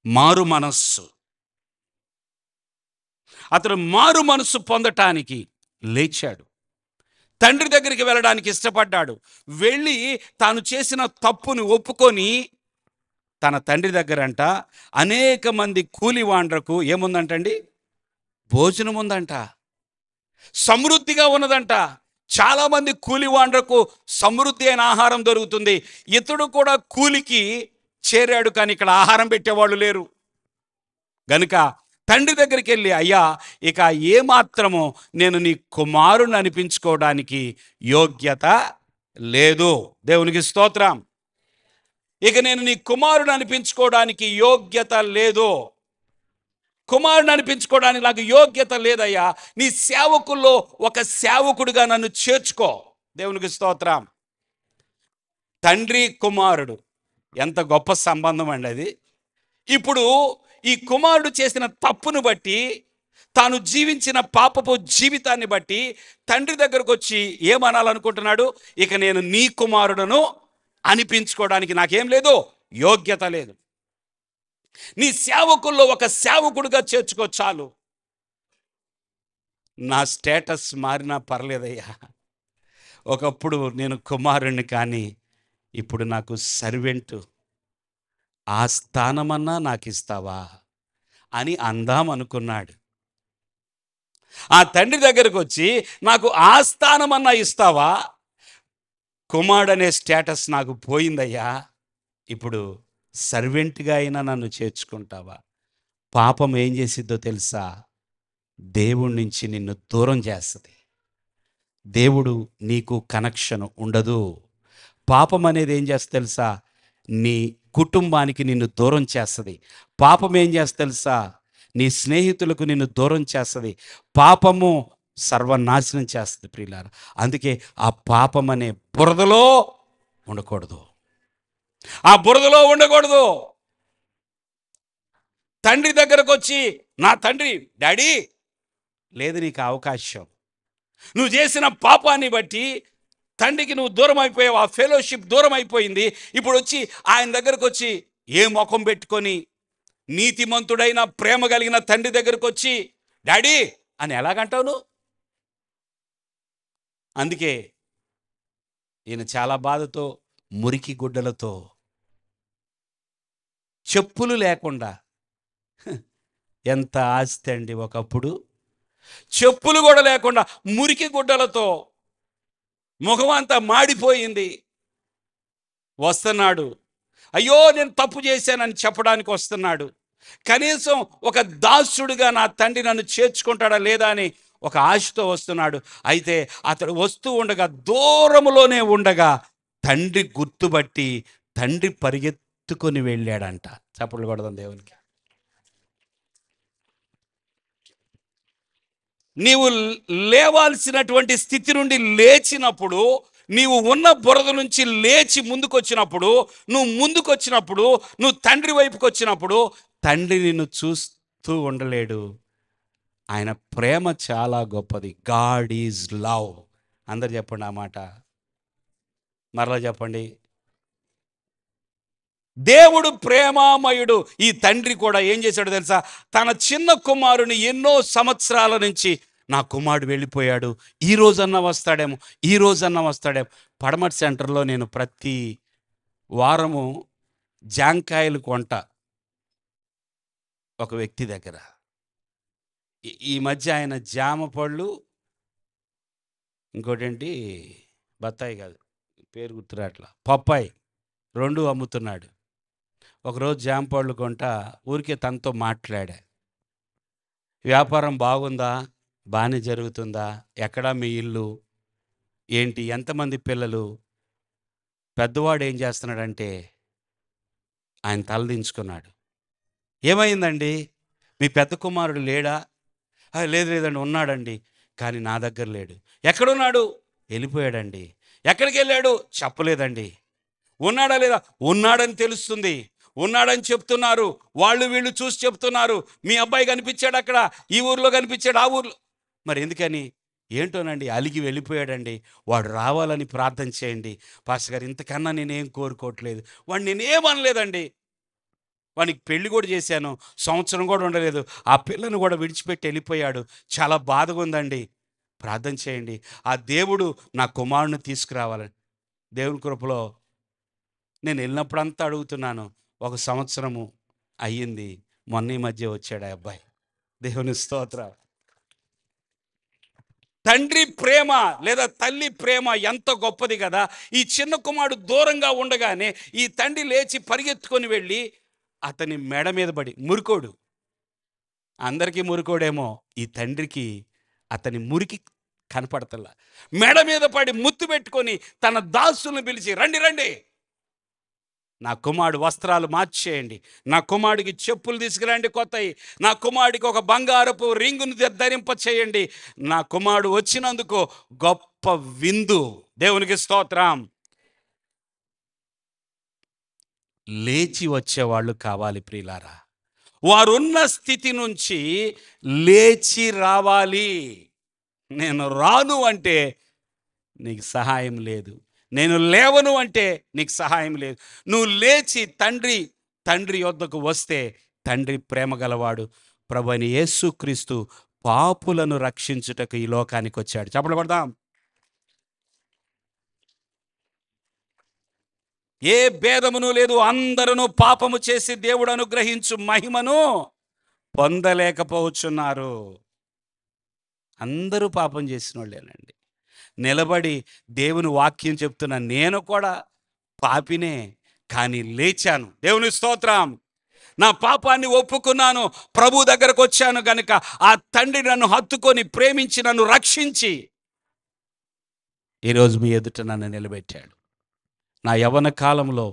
మారు మనస్సు. అతడు మారు మనస్సు పొందటానికి లేచాడు, తండ్రి దగ్గరికి వెళ్ళడానికి ఇష్టపడ్డాడు. వెళ్ళి తాను చేసిన తప్పుని ఒప్పుకొని తన తండ్రి దగ్గరంట అనేక మంది కూలివాండ్రకు ఏముందంటండి? భోజనం ఉందంట, సమృద్ధిగా ఉన్నదంట. చాలామంది కూలివాండ్రకు సమృద్ధి అయిన ఆహారం దొరుకుతుంది. ఇతడు కూడా కూలికి చేరాడు, కానీ ఇక్కడ ఆహారం పెట్టేవాళ్ళు లేరు. గనుక తండ్రి దగ్గరికి వెళ్ళి, అయ్యా, ఇక ఏమాత్రము నేను నీ కుమారుని అనిపించుకోవడానికి యోగ్యత లేదు. దేవునికి స్తోత్రం. ఇక నేను నీ కుమారుని అనిపించుకోవడానికి యోగ్యత లేదు. కుమారుని అనిపించుకోవడానికి నాకు యోగ్యత లేదయ్యా. నీ సేవకుల్లో ఒక సేవకుడిగా నన్ను చేర్చుకో. దేవునికి స్తోత్రం. తండ్రి కుమారుడు ఎంత గొప్ప సంబంధం అండి అది. ఇప్పుడు ఈ కుమారుడు చేసిన తప్పును బట్టి, తాను జీవించిన పాపపు జీవితాన్ని బట్టి తండ్రి దగ్గరకు వచ్చి ఏమనాలనుకుంటున్నాడు? ఇక నేను నీ కుమారుడను అనిపించుకోవడానికి నాకేం లేదు, యోగ్యత లేదు. నీ సేవకుల్లో ఒక సేవకుడిగా చేర్చుకో చాలు. నా స్టేటస్ మారినా పర్లేదయ్యా. ఒకప్పుడు నేను కుమారుణ్ణి, కానీ ఇప్పుడు నాకు సర్వెంటు. ఆ స్థానమన్నా నాకు ఇస్తావా అని అందాం అనుకున్నాడు. ఆ తండ్రి దగ్గరకు వచ్చి, నాకు ఆ స్థానమన్నా ఇస్తావా? కుమారుడు అనే స్టేటస్ నాకు పోయిందయ్యా, ఇప్పుడు సర్వెంట్గా అయినా నన్ను చేర్చుకుంటావా? పాపం ఏం చేసిద్దో తెలుసా? దేవుడి నుంచి నిన్ను దూరం చేస్తుంది. దేవుడు నీకు కనెక్షన్ ఉండదు. పాపం అనేది ఏం చేస్తుంది తెలుసా? నీ కుటుంబానికి నిన్ను దూరం చేస్తుంది. పాపం ఏం చేస్తుంది తెలుసా? నీ స్నేహితులకు నిన్ను దూరం చేస్తుంది. పాపము సర్వనాశనం చేస్తుంది ప్రియులారా. అందుకే ఆ పాపం అనే బురదలో ఉండకూడదు. ఆ బురదలో ఉండకూడదు. తండ్రి దగ్గరకు వచ్చి, నా తండ్రి, డాడీ, లేదు నీకు అవకాశం. నువ్వు చేసిన పాపాన్ని బట్టి తండ్రికి నువ్వు దూరం అయిపోయావు. ఆ ఫెలోషిప్ దూరం అయిపోయింది. ఇప్పుడు వచ్చి ఆయన దగ్గరకు వచ్చి ఏ ముఖం పెట్టుకొని, నీతిమంతుడైన ప్రేమ కలిగిన తండ్రి దగ్గరకు వచ్చి డాడీ అని ఎలాగంటావు నువ్వు? అందుకే ఈయన చాలా బాధతో, మురికి గుడ్డలతో, చెప్పులు లేకుండా, ఎంత ఆస్తి అండి ఒకప్పుడు, చెప్పులు కూడా లేకుండా మురికి గుడ్డలతో, ముఖం అంతా మాడిపోయింది, వస్తున్నాడు. అయ్యో నేను తప్పు చేశానని చెప్పడానికి వస్తున్నాడు. కనీసం ఒక దాసుడిగా నా తండ్రి నన్ను చేర్చుకుంటాడా లేదా అని ఒక ఆశతో వస్తున్నాడు. అయితే అతడు వస్తూ ఉండగా, దూరములోనే ఉండగా తండ్రి గుర్తుబట్టి తండ్రి పరిగెత్తుకొని వెళ్ళాడంట. చప్పట్లు కొడదాం దేవునికి. నీవు లేవాల్సినటువంటి స్థితి నుండి లేచినప్పుడు, నీవు ఉన్న బురద నుంచి లేచి ముందుకొచ్చినప్పుడు, నువ్వు తండ్రి వైపుకి వచ్చినప్పుడు, తండ్రి నిన్ను చూస్తూ ఉండలేడు. ఆయన ప్రేమ చాలా గొప్పది. God is love. అందరు చెప్పండి ఆ మాట, మరలా చెప్పండి. దేవుడు ప్రేమామయుడు. ఈ తండ్రి కూడా ఏం చేశాడు తెలుసా? తన చిన్న కుమారుని ఎన్నో సంవత్సరాల నుంచి, నా కుమారుడు వెళ్ళిపోయాడు, ఈ రోజన్నా వస్తాడేమో. పడమటి సెంటర్లో నేను ప్రతి వారము జాంకాయలు కొంట ఒక వ్యక్తి దగ్గర. ఈ మధ్య ఆయన జామ పళ్ళు, ఇంకోటేంటి, బత్తాయి కాదు, పేరు గుర్తురాట్లా, పప్పాయి, 2 అమ్ముతున్నాడు. ఒకరోజు జామ పళ్ళు కొంట ఊరికే తనతో మాట్లాడా, వ్యాపారం బాగుందా బాగానే జరుగుతుందా? ఎక్కడా మీ ఇల్లు? ఏంటి? ఎంతమంది పిల్లలు? పెద్దవాడు ఏం చేస్తున్నాడంటే ఆయన తలదించుకున్నాడు. ఏమైందండి? మీ పెద్ద కుమారుడు లేడా? లేదు లేదండి, ఉన్నాడండి. కానీ నా దగ్గర లేడు. ఎక్కడున్నాడు? వెళ్ళిపోయాడండి. ఎక్కడికెళ్ళాడు? చెప్పలేదండి. ఉన్నాడా లేదా? ఉన్నాడని తెలుస్తుంది. ఉన్నాడని చెప్తున్నారు. వాళ్ళు వీళ్ళు చూసి చెప్తున్నారు. మీ అబ్బాయి కనిపించాడు అక్కడ, ఈ ఊర్లో కనిపించాడు, ఆ ఊర్లో. మరి ఎందుకని? ఏంటోనండి, అలిగి వెళ్ళిపోయాడండి. వాడు రావాలని ప్రార్థన చేయండి. పాస్టర్ గారు, ఇంతకన్నా నేనేం కోరుకోవట్లేదు. వాడిని నేనేమనలేదండి. వానికి పెళ్లి కూడా చేశాను. సంవత్సరం కూడా ఉండలేదు. ఆ పిల్లను కూడా విడిచిపెట్టి వెళ్ళిపోయాడు. చాలా బాధగా ఉందండి. ప్రార్థన చేయండి. ఆ దేవుడు నా కుమారుని తీసుకురావాలని. దేవుని కృపలో నేను వెళ్ళినప్పుడంతా అడుగుతున్నాను. ఒక సంవత్సరము అయ్యింది. మొన్న ఈ మధ్య వచ్చాడు ఆ అబ్బాయి. దేవుని స్తోత్రం. తండ్రి ప్రేమ లేదా తల్లి ప్రేమ ఎంత గొప్పది కదా. ఈ చిన్న కుమారుడు దూరంగా ఉండగానే ఈ తండ్రి లేచి పరిగెత్తుకొని వెళ్ళి అతని మెడ మీద పడి, మురికోడు, అందరికీ మురికోడేమో, ఈ తండ్రికి అతని మురికి కనపడతల్లా, మెడ మీద పడి ముత్తు పెట్టుకొని తన దాసులను పిలిచి, రండి రండి, నా కుమారుడు వస్త్రాలు మార్చేయండి, నా కుమారుడికి చెప్పులు తీసుకురండి కొత్తవి, నా కుమారుడికి ఒక బంగారపు రింగును ధరింప చేయండి, నా కుమారుడు వచ్చినందుకు గొప్ప విందు. దేవునికి స్తోత్రం. లేచి వచ్చేవాళ్ళు కావాలి ప్రియులారా. వారున్న స్థితి నుంచి లేచి రావాలి. నేను రాను అంటే నీకు సహాయం లేదు. నేను లేవను అంటే నీకు సహాయం లేదు. నువ్వు లేచి తండ్రి యొద్దకు వస్తే తండ్రి ప్రేమ గలవాడు. ప్రభువైన యేసుక్రీస్తు పాపులను రక్షించుటకు ఈ లోకానికి వచ్చాడు. చప్పట్లు కొడదాం. ఏ భేదమును లేదు. అందరూ పాపము చేసి దేవుడు అనుగ్రహించు మహిమను పొందలేకపోవచ్చున్నారు. అందరూ పాపం చేసిన వాళ్ళేనండి. నిలబడి దేవుని వాక్యం చెప్తున్నా, నేను కూడా పాపినే, కానీ లేచాను. దేవుని స్తోత్రం. నా పాపాన్ని ఒప్పుకున్నాను, ప్రభు దగ్గరకు వచ్చాను గనుక ఆ తండ్రి నన్ను హత్తుకొని ప్రేమించి నన్ను రక్షించి ఈరోజు మీ ఎదుట నన్ను నిలబెట్టాడు. నా యవ్వన కాలంలో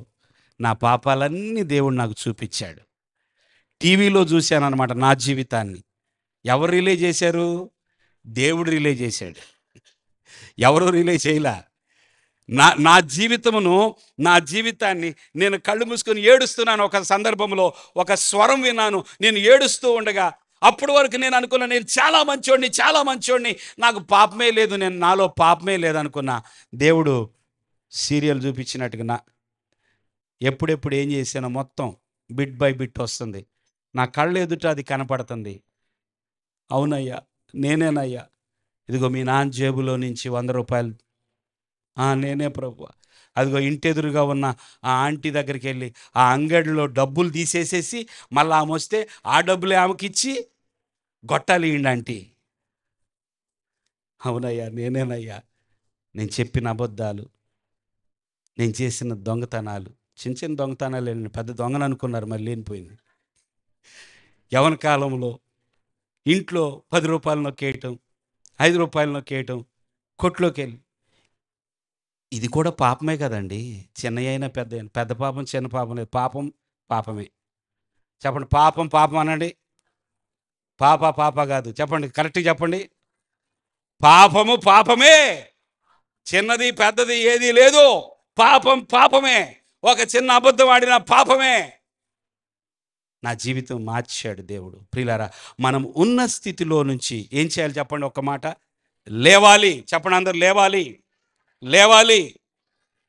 నా పాపాలన్నీ దేవుడు నాకు చూపించాడు. టీవీలో చూశాను అనమాట నా జీవితాన్ని. ఎవరు రిలే చేశారు? దేవుడు రిలే చేశాడు. ఎవరు రిలే చేయలా. నా నా జీవితాన్ని నేను కళ్ళు మూసుకొని ఏడుస్తున్నాను. ఒక సందర్భంలో ఒక స్వరం విన్నాను. నేను ఏడుస్తూ ఉండగా అప్పటి వరకు నేను అనుకున్నా, నేను చాలా మంచోడిని, నాకు పాపమే లేదు, నాలో పాపమే లేదనుకున్నా. దేవుడు సీరియల్ చూపించినట్టుగా ఎప్పుడెప్పుడు ఏం చేశానో మొత్తం బిట్ బై బిట్ వస్తుంది. నా కళ్ళు ఎదుట అది కనపడుతుంది. అవునయ్యా, నేనేనయ్యా, ఇదిగో మీ నాన్న జేబులో నుంచి 100 రూపాయలు, నేనే ప్రభువా. అదిగో ఇంటెదురుగా ఉన్న ఆ ఆంటీ దగ్గరికి వెళ్ళి ఆ అంగడిలో డబ్బులు తీసేసేసి మళ్ళీ ఆమె వస్తే ఆ డబ్బులు ఆమెకి ఇచ్చి గొట్టాలి ఈండి ఆంటీ. అవునయ్యా, నేనేనయ్యా. నేను చెప్పిన అబద్ధాలు, నేను చేసిన దొంగతనాలు, చిన్న దొంగతనాలు వెళ్ళిన పెద్ద దొంగను అనుకున్నారు, మళ్ళీ లేనిపోయింది. యవన కాలంలో ఇంట్లో 10 రూపాయలు నొక్కేయటం, 5 రూపాయలు నొక్కేయటం, కొట్లోకి వెళ్ళి, ఇది కూడా పాపమే కదండి. చిన్న అయినా పెద్ద పాపం చిన్న పాపం లేదు. పాపం పాపమే. చెప్పండి, పాపం పాపం అనండి. పాప కాదు. చెప్పండి, కరెక్ట్గా చెప్పండి. పాపము పాపమే. చిన్నది పెద్దది ఏది లేదు. పాపం పాపమే. ఒక చిన్న అబద్ధం ఆడిన పాపమే. నా జీవితం మార్చాడు దేవుడు. ప్రియులారా, మనం ఉన్న స్థితిలో నుంచి ఏం చేయాలి చెప్పండి? ఒక్క మాట, లేవాలి. చెప్పండి అందరు, లేవాలి.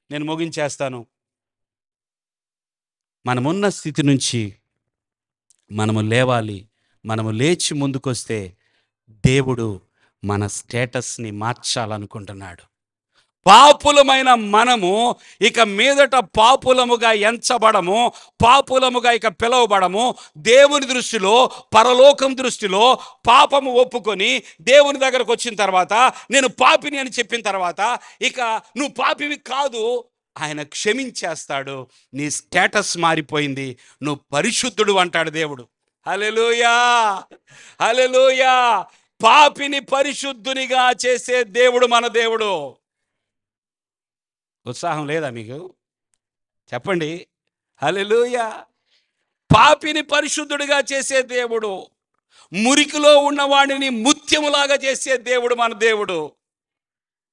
నేను ముగించేస్తాను. మనమున్న స్థితి నుంచి మనము లేవాలి. మనము లేచి ముందుకొస్తే దేవుడు మన స్టేటస్ని మార్చాలనుకుంటున్నాడు. పాపులమైన మనము ఇక మీదట పాపులముగా ఎంచబడము, పాపులముగా ఇక పిలువబడము. దేవుని దృష్టిలో, పరలోకం దృష్టిలో పాపము ఒప్పుకొని దేవుని దగ్గరకు వచ్చిన తర్వాత, నేను పాపిని అని చెప్పిన తర్వాత, ఇక నువ్వు పాపివి కాదు, ఆయన క్షమించేస్తాడు. నీ స్టేటస్ మారిపోయింది, నువ్వు పరిశుద్ధుడు అంటాడు దేవుడు. హల్లెలూయా, హల్లెలూయా. పాపిని పరిశుద్ధునిగా చేసే దేవుడు మన దేవుడు. ఉత్సాహం లేదా మీకు? చెప్పండి. హల్లెలూయా. పాపిని పరిశుద్ధుడిగా చేసే దేవుడు, మురికిలో ఉన్నవాడిని ముత్యములాగా చేసే దేవుడు మన దేవుడు.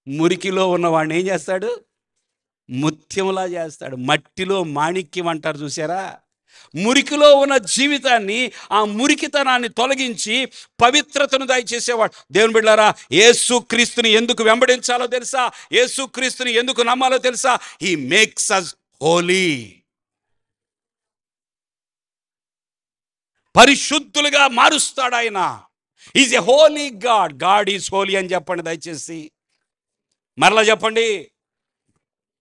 మురికిలో ఉన్నవాడిని ఏం చేస్తాడు? ముత్యములా చేస్తాడు. మట్టిలో మాణిక్యం అంటారు చూసారా? మురికిలో ఉన్న జీవితాన్ని, ఆ మురికితనాన్ని తొలగించి పవిత్రతను దయచేసేవాడు. దేవుని బిడ్డలారా, యేసు క్రీస్తుని ఎందుకు వెంబడించాలో తెలుసా? యేసు క్రీస్తుని ఎందుకు నమ్మాలో తెలుసా? He makes us holy. పరిశుద్ధులుగా మారుస్తాడు ఆయన. Is a holy God. God is holy అని చెప్పండి దయచేసి. మరలా చెప్పండి,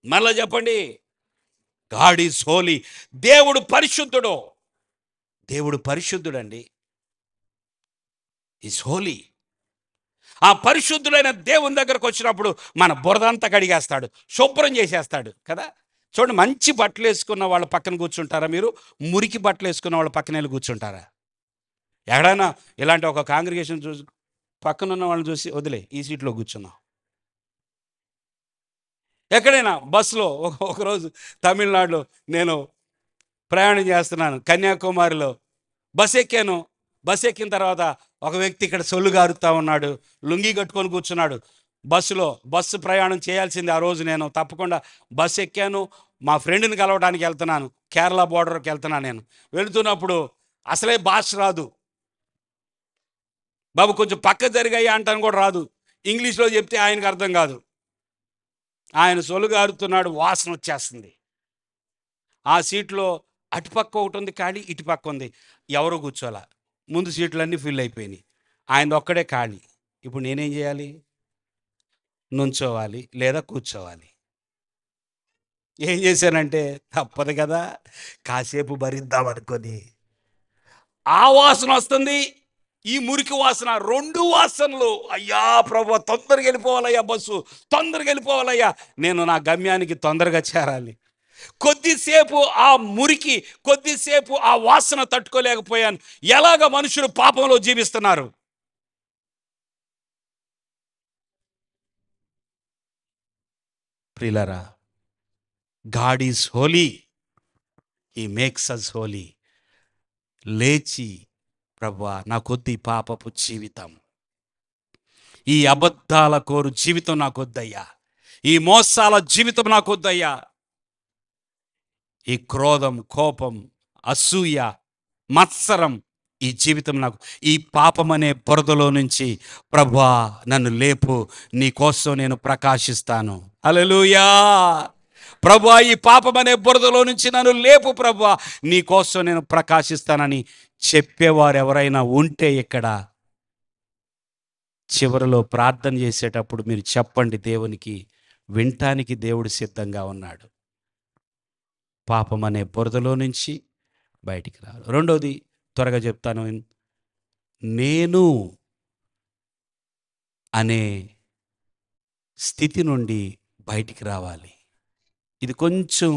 మరలా చెప్పండి. God is holy. దేవుడు పరిశుద్ధుడు. దేవుడు పరిశుద్ధుడండి. ఈజ్ హోలీ. ఆ పరిశుద్ధుడైన దేవుని దగ్గరకు వచ్చినప్పుడు మన బురదంతా కడిగేస్తాడు, శుభ్రం చేసేస్తాడు కదా. చూడండి, మంచి బట్టలు వేసుకున్న వాళ్ళ పక్కన కూర్చుంటారా మీరు? మురికి బట్టలు వేసుకున్న వాళ్ళ పక్కన వెళ్ళి కూర్చుంటారా? ఎక్కడైనా ఇలాంటి ఒక కాంగ్రిగేషన్ చూసి పక్కన ఉన్న వాళ్ళని చూసి వదిలే, ఈ సీట్లో కూర్చున్నాం. ఎక్కడైనా బస్సులో ఒకరోజు తమిళనాడులో నేను ప్రయాణం చేస్తున్నాను, కన్యాకుమారిలో బస్ ఎక్కాను. బస్ ఎక్కిన తర్వాత ఒక వ్యక్తి ఇక్కడ సొల్లు గారుతూ ఉన్నాడు, లుంగి కట్టుకొని కూర్చున్నాడు. బస్సు ప్రయాణం చేయాల్సింది ఆ రోజు. నేను తప్పకుండా బస్సు ఎక్కాను. మా ఫ్రెండ్ని కలవడానికి వెళ్తున్నాను, కేరళ బోర్డర్కి వెళ్తున్నాను. నేను వెళుతున్నప్పుడు అసలే భాష రాదు బాబు, కొంచెం పక్క జరిగాయి అంటాను కూడా రాదు. ఇంగ్లీష్లో చెప్తే ఆయనకు అర్థం కాదు. ఆయన సొల్లు గారుతున్నాడు, వాసన వచ్చేస్తుంది. ఆ సీట్లో అటుపక్క ఒకటి ఉంది ఖాళీ, ఇటుపక్క ఉంది. ఎవరు కూర్చోాల, ముందు సీట్లన్నీ ఫిల్ అయిపోయినాయి, ఆయన ఒక్కడే ఖాళీ. ఇప్పుడు నేనేం చేయాలి? నుంచోవాలి లేదా కూర్చోవాలి. ఏం చేశానంటే, తప్పదు కదా, కాసేపు భరిద్దాం అనుకొని. ఆ వాసన వస్తుంది, ఈ మురికి వాసన, రెండు వాసనలు. అయ్యా ప్రభు, తొందరగా వెళ్ళిపోవాలయ్యా, బస్సు తొందరగా వెళ్ళిపోవాలయ్యా, నేను నా గమ్యానికి తొందరగా చేరాలి. కొద్దిసేపు ఆ మురికి, కొద్దిసేపు ఆ వాసన తట్టుకోలేకపోయాను. ఎలాగ మనుషులు పాపంలో జీవిస్తున్నారు. ప్రియులారా, God is holy, he makes us holy. లేచి, ప్రభువా నాకొద్దు ఈ పాపపు జీవితం, ఈ అబద్ధాల కోరు జీవితం నాకొద్దయ్యా, ఈ మోసాల జీవితం నాకొద్దయ్యా, ఈ క్రోధం, కోపం, అసూయ, మత్సరం ఈ జీవితం నాకు, ఈ పాపం అనే బురదలో నుంచి ప్రభువా నన్ను లేపు, నీ కోసం నేను ప్రకాశిస్తాను. హల్లెలూయా. ప్రభువా, ఈ పాపం అనే బురదలో నుంచి నన్ను లేపు ప్రభువా, నీ కోసం నేను ప్రకాశిస్తానని చెప్పేవారు ఎవరైనా ఉంటే ఇక్కడ చివరిలో ప్రార్థన చేసేటప్పుడు మీరు చెప్పండి దేవునికి, వినటానికి దేవుడు సిద్ధంగా ఉన్నాడు. పాపం అనే బురదలో నుంచి బయటికి రావాలి. రెండోది త్వరగా చెప్తాను, నేను అనే స్థితి నుండి బయటికి రావాలి. ఇది కొంచెం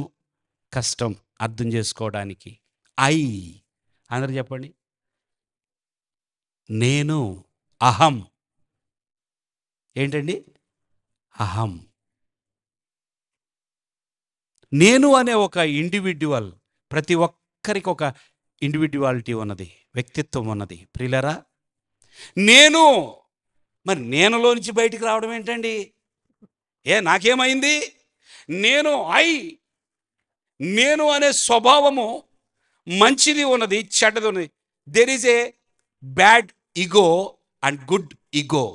కష్టం అర్థం చేసుకోవడానికి. అందరూ చెప్పండి, నేను, అహం. ఏంటండి? అహం. నేను అనే ఒక ఇండివిడ్యువల్, ప్రతి ఒక్కరికి ఒక ఇండివిడ్యువాలిటీ ఉన్నది, వ్యక్తిత్వం ఉన్నది. ప్రియులారా, నేను, మరి నేనులో నుంచి బయటికి రావడం ఏంటండి? నాకేమైంది? నేను అనే స్వభావము మంచిది ఉన్నది, చెడ్డది ఉన్నది. There is a bad ego and good ego.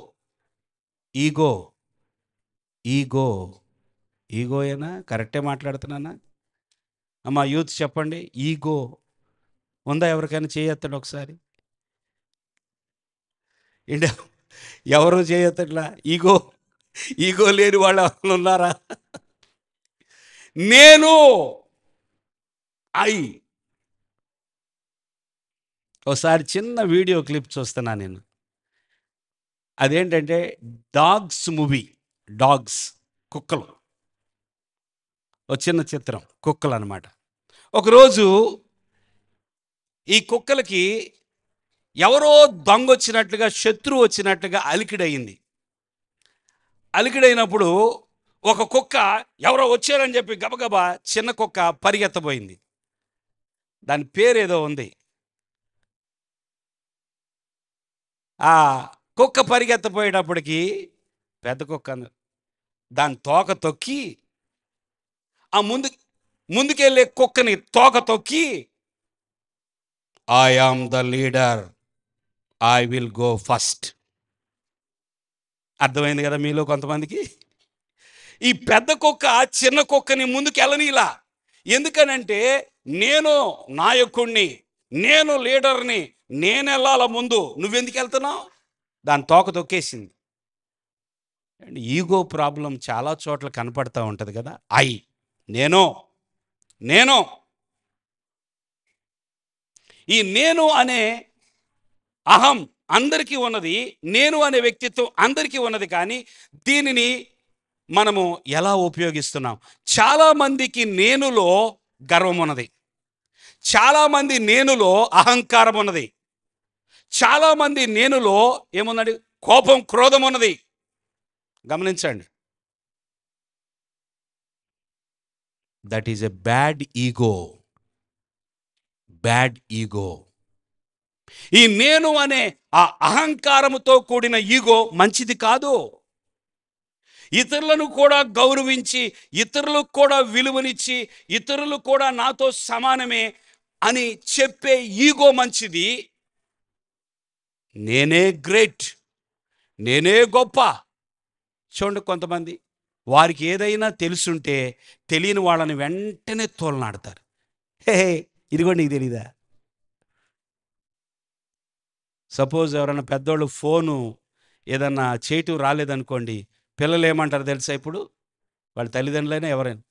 ఈగోయేనా? కరెక్టే మాట్లాడుతున్నానా అమ్మా? యూత్ చెప్పండి, ఈగో ఉందా? ఎవరికైనా చేయొత్తాడు ఒకసారి? ఇండియా ఎవరు చేయొత్తట్లా? ఈగో లేని వాళ్ళు ఎవరు ఉన్నారా? నేను ఒకసారి చిన్న వీడియో క్లిప్ చూస్తున్నా నేను. అదేంటంటే డాగ్స్ మూవీ. డాగ్స్, కుక్కలు. ఒక చిన్న చిత్రం, కుక్కలు అన్నమాట. ఒకరోజు ఈ కుక్కలకి ఎవరో దొంగ వచ్చినట్లుగా, శత్రువు వచ్చినట్లుగా అలికిడైనప్పుడు ఒక కుక్క ఎవరో వచ్చారని చెప్పి గబగబా చిన్న కుక్క పరిగెత్తబోయింది. దాని పేరేదో ఉంది. ఆ కుక్క పరిగెత్తపోయేటప్పటికి పెద్ద కుక్క దాని తోక తొక్కి, ఆ ముందుకెళ్ళే కుక్కని తోక తొక్కి, I am the leader, I will go first. అర్థమైంది కదా మీలో కొంతమందికి? ఈ పెద్ద కుక్క చిన్న కుక్కని ముందుకు వెళ్ళనీలా. ఎందుకనంటే నేను నాయకుణ్ణి, నేను లీడర్ని, నేను వెళ్ళాల ముందు, నువ్వెందుకు వెళ్తున్నావు? దాని తోక తొక్కేసింది. అండ్ ఈగో ప్రాబ్లం చాలా చోట్ల కనపడతా ఉంటుంది కదా. నేను ఈ నేను అనే అహం అందరికీ ఉన్నది, నేను అనే వ్యక్తిత్వం అందరికీ ఉన్నది. కానీ దీనిని మనము ఎలా ఉపయోగిస్తున్నాం? చాలామందికి నేనులో గర్వం ఉన్నది, చాలామంది నేనులో అహంకారం ఉన్నది, చాలామంది నేనులో ఏమున్నది? కోపం, క్రోధం ఉన్నది. గమనించండి, that is a bad ego. ఈ నేను అనే ఆ అహంకారముతో కూడిన ఈగో మంచిది కాదు. ఇతరులను కూడా గౌరవించి, ఇతరులకు కూడా విలువనిచ్చి, ఇతరులు కూడా నాతో సమానమే అని చెప్పే ఈగో మంచిది. నేనే గ్రేట్, నేనే గొప్ప. చూడండి, కొంతమంది వారికి ఏదైనా తెలుసుంటే తెలియని వాళ్ళని వెంటనే తోలనాడతారు. హే, ఇది కూడా నీకు తెలీదా? సపోజ్ ఎవరైనా పెద్దోళ్ళు ఫోను ఏదన్నా చేయటం రాలేదనుకోండి, పిల్లలు ఏమంటారు తెలుసా? ఇప్పుడు వాళ్ళ తల్లిదండ్రులైనా ఎవరైనా,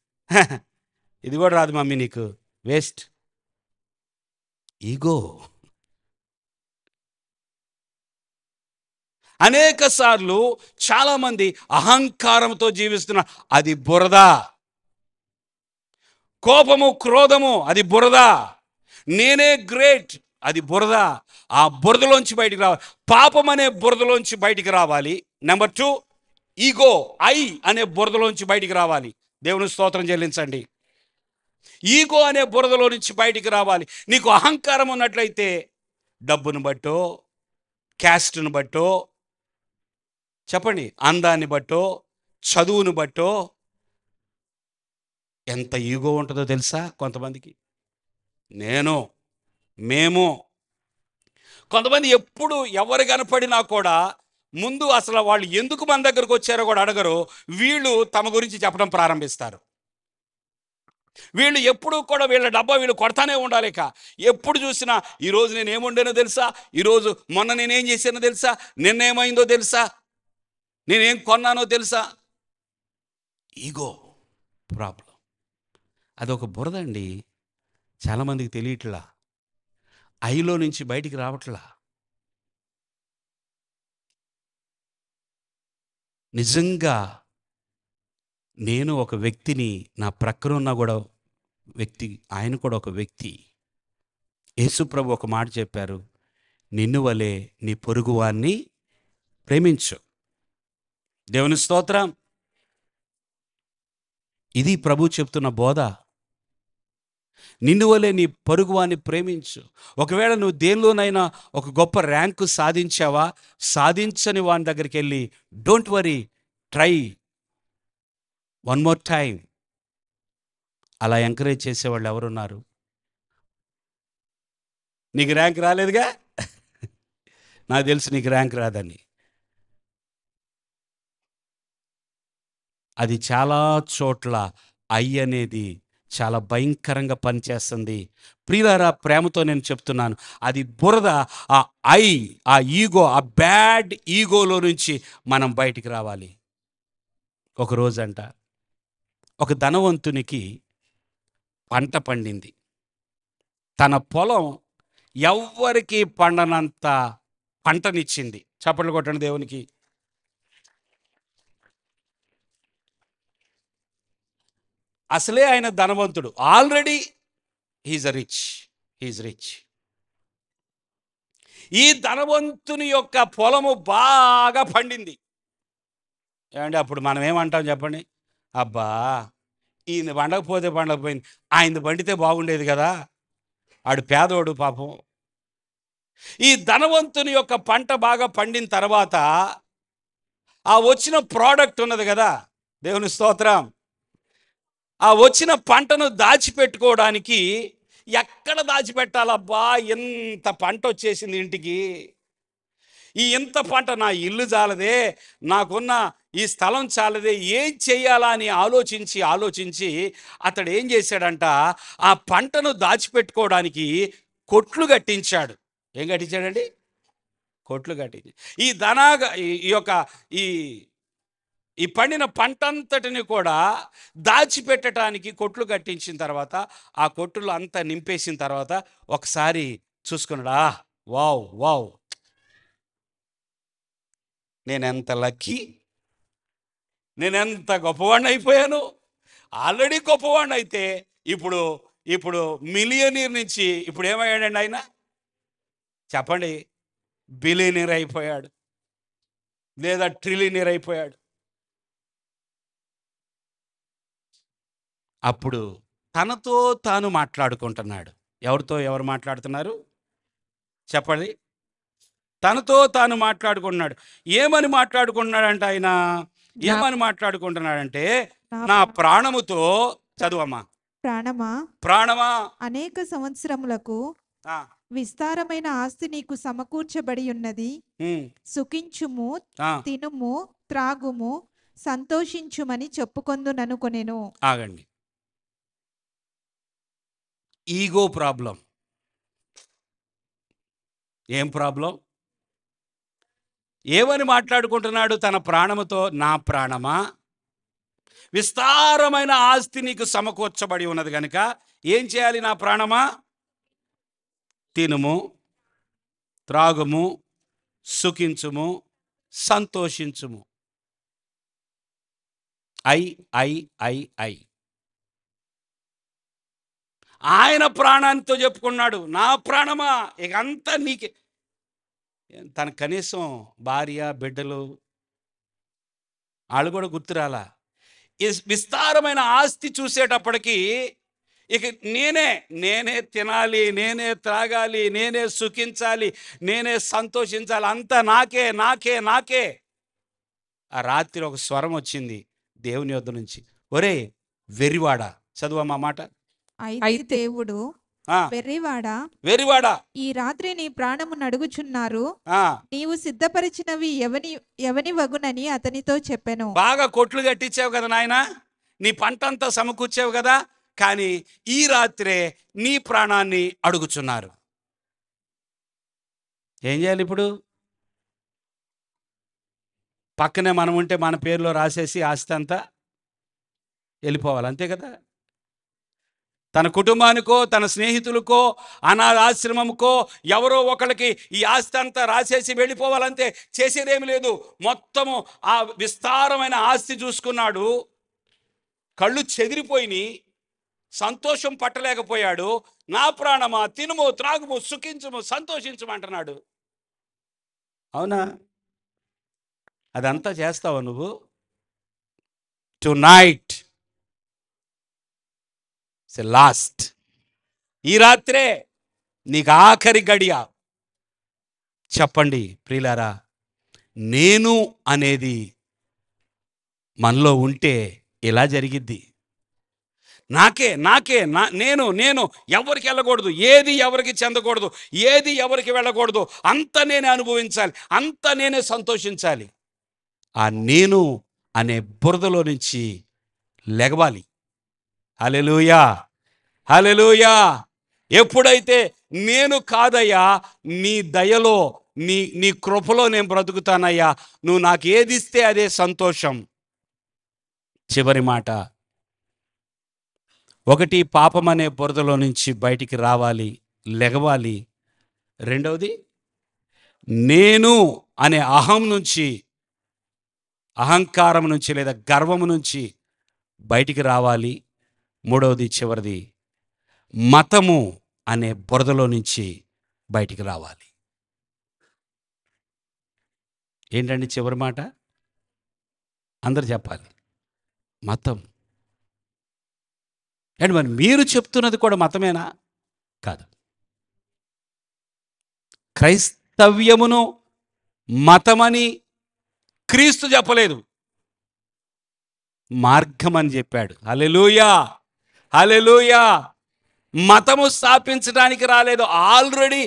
ఇది కూడా రాదు మమ్మీ నీకు, వేస్ట్. ఈగో. అనేక సార్లు చాలామంది అహంకారంతో జీవిస్తున్నారు. అది బురద. కోపము, క్రోధము, అది బురద. నేనే గ్రేట్, అది బురద. ఆ బురదలోంచి బయటికి రావాలి. పాపం అనే బురదలోంచి బయటికి రావాలి. నెంబర్ 2, ఈగో, అనే బురదలోంచి బయటికి రావాలి. దేవుని స్తోత్రం చెల్లించండి. ఈగో అనే బురదలో నుంచి బయటికి రావాలి. నీకు అహంకారం ఉన్నట్లయితే డబ్బును బట్టో, క్యాస్ట్ను బట్టో, చెప్పండి, అందాన్ని బట్టో, చదువును బట్టో ఎంత ఈగో ఉంటుందో తెలుసా కొంతమందికి? మేము. కొంతమంది ఎప్పుడు ఎవరు కనపడినా కూడా ముందు అసలు వాళ్ళు ఎందుకు మన దగ్గరకు వచ్చారో కూడా అడగరు. వీళ్ళు తమ గురించి చెప్పడం ప్రారంభిస్తారు. వీళ్ళు ఎప్పుడు కూడా వీళ్ళ డబ్బా వీళ్ళు కొడతానే ఉండాలి. ఎప్పుడు చూసినా ఈరోజు నేను ఏముండేనో తెలుసా, ఈరోజు మొన్న నేనేం చేశానో తెలుసా, నిన్నేమైందో తెలుసా, నేనేం కొన్నానో తెలుసా. Ego problem. అదొక బురదండి. చాలామందికి తెలియట్లా, ఐలో నుంచి బయటికి రావట్లా. నిజంగా నేను ఒక వ్యక్తిని, నా ప్రక్కన ఉన్న కూడా వ్యక్తి, ఆయన కూడా ఒక వ్యక్తి. యేసుప్రభు ఒక మాట చెప్పారు, నిన్ను వలె నీ పొరుగువాన్ని ప్రేమించు. దేవుని స్తోత్రం. ఇది ప్రభు చెప్తున్న బోధ. నిన్ను వలె నీ పొరుగువాన్ని ప్రేమించు. ఒకవేళ నువ్వు దేనిలోనైనా ఒక గొప్ప ర్యాంకు సాధించావా, సాధించని వాని దగ్గరికి వెళ్ళి don't worry, try one more time, అలా ఎంకరేజ్ చేసేవాళ్ళు ఎవరున్నారు? నీకు ర్యాంక్ రాలేదుగా, నాకు తెలుసు నీకు ర్యాంక్ రాదని. అది చాలా చోట్ల అనేది చాలా భయంకరంగా పనిచేస్తుంది. ప్రియులారా, ప్రేమతో నేను చెప్తున్నాను, అది బురద. ఆ ఈగో, ఆ బ్యాడ్ ఈగోలో నుంచి మనం బయటికి రావాలి. ఒకరోజంట ఒక ధనవంతునికి పంట పండింది. తన పొలం ఎవ్వరికి పండనంత పంటనిచ్చింది. చప్పట్లు కొట్టండి దేవునికి. అసలే ఆయన ధనవంతుడు, ఆల్రెడీ హీజ్ రిచ్. ఈ ధనవంతుని యొక్క పొలము బాగా పండింది. ఏమంటే అప్పుడు మనం ఏమంటాం చెప్పండి? అబ్బా, ఈయన పండకపోతే పండకపోయింది, ఆయనది పండితే బాగుండేది కదా, ఆడు పేదోడు పాపం. ఈ ధనవంతుని యొక్క పంట బాగా పండిన తర్వాత ఆ వచ్చిన ప్రోడక్ట్ ఉన్నది కదా, దేవుని స్తోత్రం, ఆ వచ్చిన పంటను దాచిపెట్టుకోవడానికి ఎక్కడ దాచిపెట్టాలబ్బా, ఎంత పంట వచ్చేసింది ఇంటికి, ఈ ఇంత పంట నా ఇల్లు చాలదే, నాకున్న ఈ స్థలం చాలదే, ఏం చేయాలా అని ఆలోచించి అతడు ఏం చేశాడంట, ఆ పంటను దాచిపెట్టుకోవడానికి కొట్లు కట్టించాడు. ఏం కట్టించాడండి? కొట్లు కట్టించి ఈ యొక్క ఈ ఈ పండిన పంటంతటిని కూడా దాచిపెట్టడానికి కొట్లు కట్టించిన తర్వాత, ఆ కొట్లు అంతా నింపేసిన తర్వాత ఒకసారి చూసుకున్నాడా, వావ్ వావ్, నేనెంత లక్కీ, నేనెంత గొప్పవాడిని అయిపోయాను. ఆల్రెడీ గొప్పవాడిని అయితే ఇప్పుడు మిలియనీర్ నుంచి ఇప్పుడు ఏమయ్యాడండి ఆయన? చెప్పండి. బిలియనీర్ అయిపోయాడు, లేదా ట్రిలియనీర్ అయిపోయాడు. అప్పుడు తనతో తాను మాట్లాడుకుంటున్నాడు. ఎవరు మాట్లాడుతున్నారు చెప్పండి? తనతో తాను మాట్లాడుకుంటున్నాడు. ఏమని మాట్లాడుకుంటున్నాడంటే ఆయన? ఏమని మాట్లాడుకుంటున్నాడంటే, నా ప్రాణముతో, చదువమ్మా, ప్రాణమా అనేక సంవత్సరములకు విస్తారమైన ఆస్తి నీకు సమకూర్చబడి ఉన్నది, సుఖించుము, తినుము, త్రాగుము, సంతోషించుమని చెప్పుకొందుననుకొనెను. ఆగండి. Ego problem. ఏం ప్రాబ్లం? ఏమని మాట్లాడుకుంటున్నాడు తన ప్రాణముతో? నా ప్రాణమా, విస్తారమైన ఆస్తి నీకు సమకూర్చబడి ఉన్నది కనుక ఏం చేయాలి? నా ప్రాణమా, తినుము, త్రాగుము, సుఖించుము, సంతోషించుము. ఐ ఆయన ప్రాణాంతో చెప్పుకున్నాడు, నా ప్రాణమా, ఇక అంతా నీకే. తన కనీసం భార్య బిడ్డలు వాళ్ళు కూడా గుర్తురాలా. విస్తారమైన ఆస్తి చూసేటప్పటికి ఇక నేనే తినాలి, నేనే త్రాగాలి, నేనే సుఖించాలి, నేనే సంతోషించాలి, అంతా నాకే నాకే నాకే. ఆ రాత్రి ఒక స్వరం వచ్చింది దేవుని యొద్ద నుంచి, ఒరే వెర్రివాడా, చదువమ్మా మాట. అయితే దేవుడు, వెర్రివాడా, ఈ రాత్రి నీ ప్రాణము నడుగుచున్నారు, నీవు సిద్ధపరిచినవి ఎవని వగునని అతనితో చెప్పెను. బాగా కొట్లు కట్టించావు కదా నాయనా, నీ పంటంతా సమకూర్చావు కదా, కానీ ఈ రాత్రే నీ ప్రాణాన్ని అడుగుచున్నారు. ఏం చేయాలి ఇప్పుడు? పక్కనే మనం ఉంటే మన పేరులో రాసేసి ఆస్తి అంతా వెళ్ళిపోవాలి, అంతే కదా. తన కుటుంబానికో, తన స్నేహితులకో, అనాథాశ్రమంకో ఎవరో ఒకరికి ఈ ఆస్తి అంతా రాసేసి వెళ్ళిపోవాలంతే. చేసేదేమి లేదు. మొత్తము ఆ విస్తారమైన ఆస్తి చూసుకున్నాడు, కళ్ళు చెదిరిపోయి సంతోషం పట్టలేకపోయాడు. నా ప్రాణమా, తినుము, త్రాగుము, సుఖించుము, సంతోషించమంటున్నాడు. అవునా? అదంతా చేస్తావా నువ్వు? టునైట్ లాస్ట్, ఈ రాత్రే నీకు ఆఖరి గడియ. చెప్పండి ప్రియులారా, నేను అనేది మనలో ఉంటే ఇలా జరిగిద్ది. నాకే నాకే నేను ఎవరికి వెళ్ళకూడదు, ఏది ఎవరికి చెందకూడదు, ఏది ఎవరికి వెళ్ళకూడదు, అంత నేనే అనుభవించాలి, అంత నేనే సంతోషించాలి. ఆ నేను అనే బురదలో నుంచి లెగవాలి. హల్లెలూయా, హల్లెలూయా. ఎప్పుడైతే నేను కాదయ్యా, నీ దయలో, నీ కృపలో నేను బ్రతుకుతానయ్యా, నువ్వు నాకు ఏది ఇస్తే అదే సంతోషం. చివరి మాట, ఒకటి, పాపం అనే బురదలో నుంచి బయటికి రావాలి, లెగవాలి. రెండవది, నేను అనే అహంకారం నుంచి లేదా గర్వం నుంచి బయటికి రావాలి. మూడవది, చివరిది, మతము అనే బురదలో నుంచి బయటికి రావాలి. ఏంటండి చివరి మాట? అందరు చెప్పాలి. మతం. అండ్ మరి మీరు చెప్తున్నది కూడా మతమేనా? కాదు. క్రైస్తవ్యమును మతమని క్రీస్తు చెప్పలేదు, మార్గం అని చెప్పాడు. హల్లెలూయా, హల్లెలూయా. మతము స్థాపించడానికి రాలేదు. Already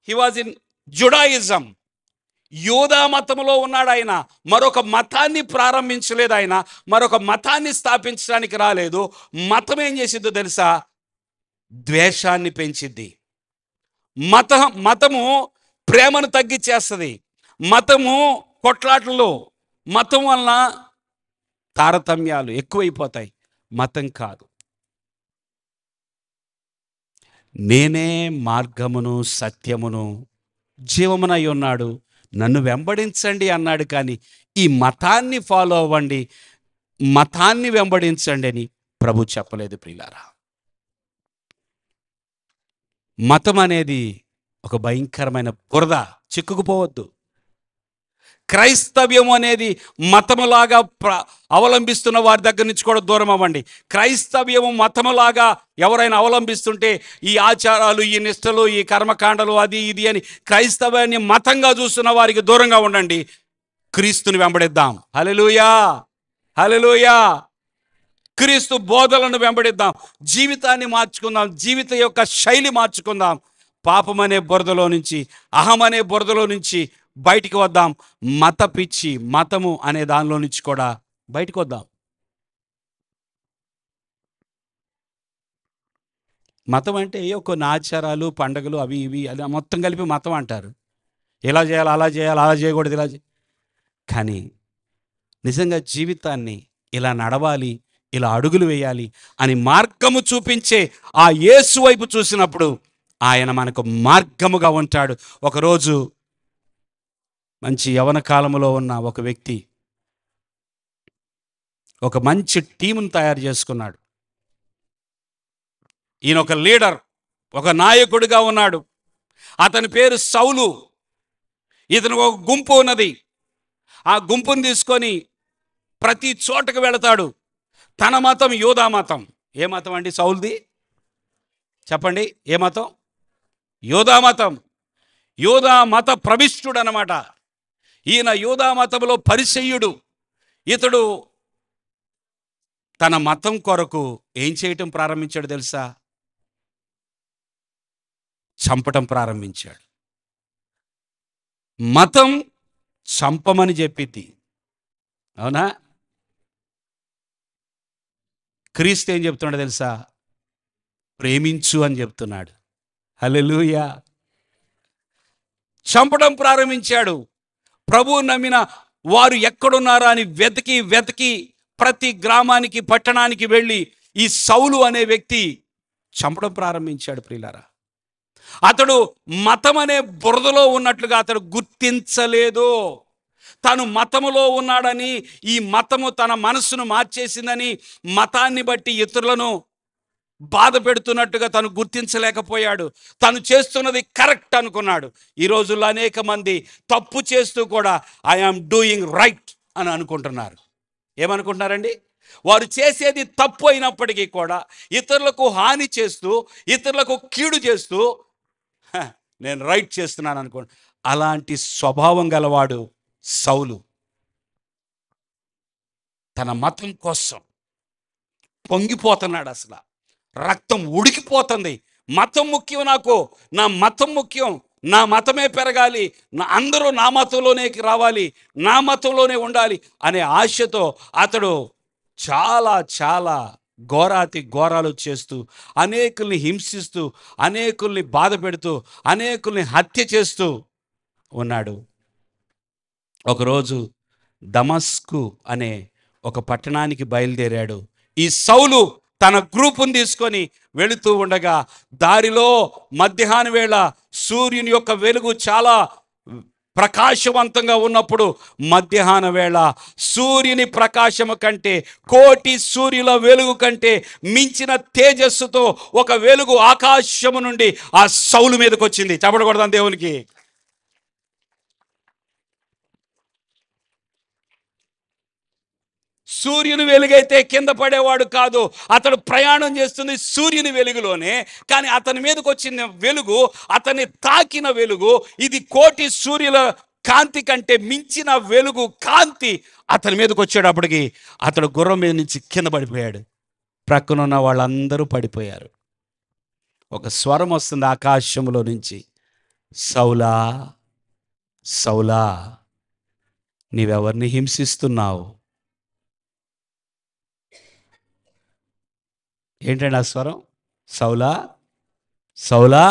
he was in Judaism. యూదా మతములో ఉన్నాడు ఆయన. మరొక మతాన్ని ప్రారంభించలేదు ఆయన. మరొక మతాన్ని స్థాపించడానికి రాలేదు. మతం ఏం చేసిద్దో తెలుసా? ద్వేషాన్ని పెంచిద్ది. మతము ప్రేమను తగ్గించేస్తుంది. మతము కొట్లాటలు, మతం వలన తారతమ్యాలు ఎక్కువైపోతాయి. మతం కాదు. నేనే మార్గమును సత్యమును జీవమునై ఉన్నాడు, నన్ను వెంబడించండి అన్నాడు. కానీ ఈ మతాన్ని ఫాలో అవ్వండి, మతాన్ని వెంబడించండి అని ప్రభు చెప్పలేదు. ప్రియులారా, మతం అనేది ఒక భయంకరమైన బురద. చిక్కుకుపోవద్దు. క్రైస్తవ్యం అనేది మతములాగా అవలంబిస్తున్న వారి దగ్గర నుంచి కూడా దూరం అవ్వండి. క్రైస్తవ్యము మతములాగా ఎవరైనా అవలంబిస్తుంటే ఈ ఆచారాలు, ఈ నిష్టలు, ఈ కర్మకాండలు, అది ఇది అని క్రైస్తవాన్ని మతంగా చూస్తున్న వారికి దూరంగా ఉండండి. క్రీస్తుని వెంబడిద్దాం. హల్లెలూయా, హల్లెలూయా. క్రీస్తు బోధలను వెంబడిద్దాం. జీవితాన్ని మార్చుకుందాం. జీవిత యొక్క శైలి మార్చుకుందాం. పాపం అనే బురదలో నుంచి, అహం అనే బురదలో నుంచి బయటికి వద్దాం. మత పిచ్చి, మతము అనే దానిలో నుంచి కూడా బయటకు వద్దాం. మతం అంటే కొన్ని ఆచారాలు, పండగలు, అవి ఇవి అది మొత్తం కలిపి మతం అంటారు. ఇలా చేయాలి, అలా చేయాలి, అలా చేయకూడదు, ఇలా కానీ నిజంగా జీవితాన్ని ఇలా నడవాలి, ఇలా అడుగులు వేయాలి అని మార్గము చూపించే ఆ యేసు వైపు చూసినప్పుడు ఆయన మనకు మార్గముగా ఉంటాడు. ఒకరోజు మంచి యవన కాలంలో ఉన్న ఒక వ్యక్తి ఒక మంచి టీమును తయారు చేసుకున్నాడు. ఈయన ఒక లీడర్, ఒక నాయకుడిగా ఉన్నాడు. అతని పేరు సౌలు. ఇతను ఒక గుంపు ఉన్నది. ఆ గుంపును తీసుకొని ప్రతి చోటకు వెళతాడు. తన మతం యూదా మతం. ఏ మతం అండి సౌలుది? చెప్పండి, ఏ మతం? యూదా మతం. యూదా మత ప్రవిష్టుడు అన్నమాట. ఈయన యూదా మతంలో పరిసయ్యుడు. ఇతడు తన మతం కొరకు ఏం చేయటం ప్రారంభించాడు తెలుసా? చంపటం ప్రారంభించాడు. మతం చంపమని చెప్పింది, అవునా? క్రీస్తు ఏం చెప్తున్నాడు తెలుసా? ప్రేమించు అని చెప్తున్నాడు. హల్లెలూయా. చంపడం ప్రారంభించాడు. ప్రభువు నమ్మిన వారు ఎక్కడున్నారా అని వెతికి వెతికి ప్రతి గ్రామానికి, పట్టణానికి వెళ్ళి ఈ సౌలు అనే వ్యక్తి చంపడం ప్రారంభించాడు. ప్రియులారా, అతడు మతం అనే బురదలో ఉన్నట్లుగా అతడు గుర్తించలేదు. తను మతములో ఉన్నాడని, ఈ మతము తన మనస్సును మార్చేసిందని, మతాన్ని బట్టి ఇతరులను బాధ పెడుతున్నట్టుగా తను గుర్తించలేకపోయాడు. తను చేస్తున్నది కరెక్ట్ అనుకున్నాడు. ఈ రోజుల్లో అనేక మంది తప్పు చేస్తూ కూడా ఐఆమ్ డూయింగ్ రైట్ అని అనుకుంటున్నారు. ఏమనుకుంటున్నారండి? వారు చేసేది తప్పు అయినప్పటికీ కూడా ఇతరులకు హాని చేస్తూ, ఇతరులకు కీడు చేస్తూ నేను రైట్ చేస్తున్నాను అనుకోండి. అలాంటి స్వభావం గలవాడు సౌలు. తన మతం కోసం పొంగిపోతున్నాడు. అసలు రక్తం ఉడికిపోతుంది. మతం ముఖ్యం, నాకు నా మతం ముఖ్యం, నా మతమే పెరగాలి, అందరూ నా మతంలోనే రావాలి, నా మతంలోనే ఉండాలి అనే ఆశతో అతడు చాలా చాలా ఘోరాతి ఘోరాలు చేస్తూ, అనేకుల్ని హింసిస్తూ, అనేకుల్ని బాధ పెడుతూ, అనేకుల్ని హత్య చేస్తూ ఉన్నాడు. ఒకరోజు దమస్కు అనే ఒక పట్టణానికి బయలుదేరాడు. ఈ సౌలు తన గ్రూపును తీసుకొని వెళుతూ ఉండగా దారిలో మధ్యాహ్నం వేళ సూర్యుని యొక్క వెలుగు చాలా ప్రకాశవంతంగా ఉన్నప్పుడు, మధ్యాహ్న వేళ సూర్యుని ప్రకాశము కంటే, కోటి సూర్యుల వెలుగు కంటే మించిన తేజస్సుతో ఒక వెలుగు ఆకాశము నుండి ఆ సౌలు మీదకి వచ్చింది. చెప్పకూడదాం దేవునికి. సూర్యుని వెలుగైతే కింద పడేవాడు కాదు. అతడు ప్రయాణం చేస్తుంది సూర్యుని వెలుగులోనే. కానీ అతని మీదకి వచ్చిన వెలుగు, అతన్ని తాకిన వెలుగు, ఇది కోటి సూర్యుల కాంతి కంటే మించిన వెలుగు, కాంతి అతని మీదకి వచ్చేటప్పటికి అతడు గుర్రం మీద నుంచి కింద పడిపోయాడు. ప్రక్కనున్న వాళ్ళందరూ పడిపోయారు. ఒక స్వరం వస్తుంది ఆకాశంలో నుంచి, సౌలా సౌలా, నీవెవరిని హింసిస్తున్నావు? ఏంటండి ఆ స్వరం? సౌలా సౌలా,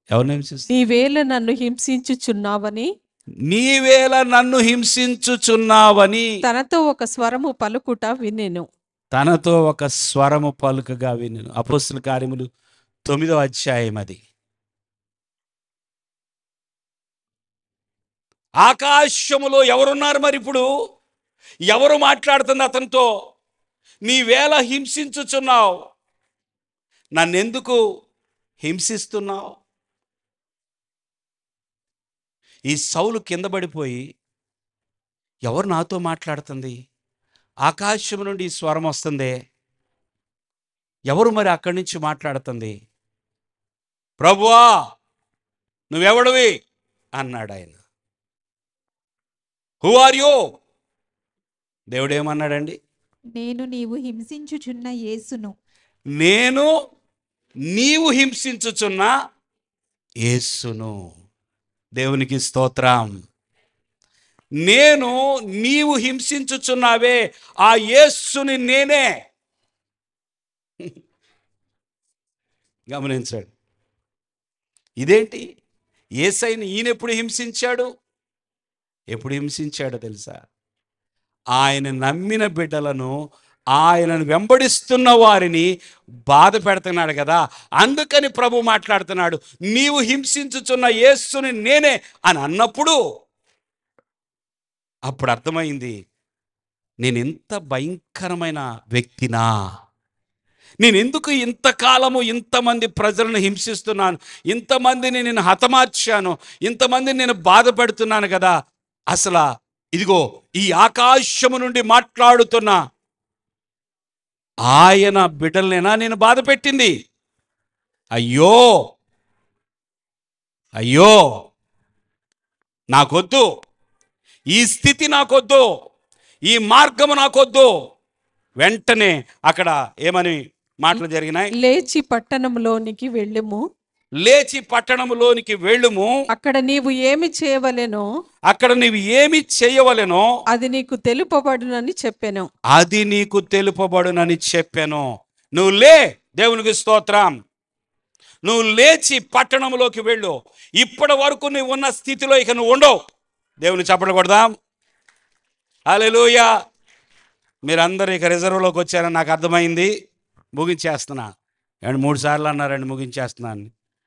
ఎవరిని హింసిస్తున్నావు? నీవేళ నన్ను హింసించుచున్నావని, నీవేళ నన్ను హింసించుచున్నావని తనతో ఒక స్వరము పలుకుట వినెను. తనతో ఒక స్వరము పలుకగా వినెను. అపోస్తలుల కార్యములు 9వ అధ్యాయం అది. ఆకాశములో ఎవరున్నారు మరి? ఇప్పుడు ఎవరు మాట్లాడుతుంది అతనితో? నీవేళ హింసించుచున్నావు, నన్నెందుకు హింసిస్తున్నావు? ఈ సౌలు కింద పడిపోయి, ఎవరు నాతో మాట్లాడుతుంది? ఆకాశం నుండి ఈ స్వరం వస్తుంది. ఎవరు మరి అక్కడి నుంచి మాట్లాడుతుంది? ప్రభువా నువ్వెవడివి అన్నాడు ఆయన. Who are you? దేవుడు ఏమన్నాడండి? నేను నీవు హింసించుచున్న యేసును. నేను నీవు హింసించుచున్న యేసును. దేవునికి స్తోత్రం. నేను నీవు హింసించుచున్నావే ఆ యేసుని నేనే. గమనించండి, ఇదేంటి? యేసయ్యని ఈయన ఎప్పుడు హింసించాడు? ఎప్పుడు హింసించాడో తెలుసా? ఆయన నమ్మిన బిడ్డలను, ఆయనను వెంబడిస్తున్న వారిని బాధ పెడుతున్నాడు కదా. అందుకని ప్రభు మాట్లాడుతున్నాడు, నీవు హింసించుచున్న యేసుని నేనే అని అన్నప్పుడు అప్పుడు అర్థమైంది, నేను ఎంత భయంకరమైన వ్యక్తినా, నేను ఎందుకు ఇంతకాలము ఇంతమంది ప్రజలను హింసిస్తున్నాను, ఇంతమందిని నేను హతమార్చాను, ఇంతమందిని నేను బాధ పెడుతున్నాను కదా. అసలు ఇదిగో ఈ ఆకాశము నుండి మాట్లాడుతున్న ఆయన బిడ్డలనేనా నేను బాధ పెట్టింది? అయ్యో అయ్యో, నాకొద్దు, ఈ స్థితి నాకొద్దు, ఈ మార్గము నాకొద్దు. వెంటనే అక్కడ ఏమని మాటలు జరిగినాయి? లేచి పట్టణంలోనికి వెళ్ళుము, లేచి పట్టణంలోనికి వెళ్ళుము, అక్కడ నీవు ఏమి చేయవలెనో, అక్కడ నీవు ఏమి చేయవలెనో అది నీకు తెలుపబడునని చెప్పెను. అది నీకు తెలుపబడునని చెప్పాను. నువ్వు లే, దేవునికి స్తోత్రం, నువ్వు లేచి పట్టణంలోకి వెళ్ళు. ఇప్పటి వరకు నువ్వు ఉన్న స్థితిలో ఇక నువ్వు ఉండవు. దేవుని చప్పట్లు కొడదాం. హల్లెలూయా. మీరందరూ ఇక రిజర్వ్లోకి వచ్చారని నాకు అర్థమైంది. ముగించేస్తున్నా. అండ్ 3 సార్లు అన్నారండి ముగించేస్తున్నాను.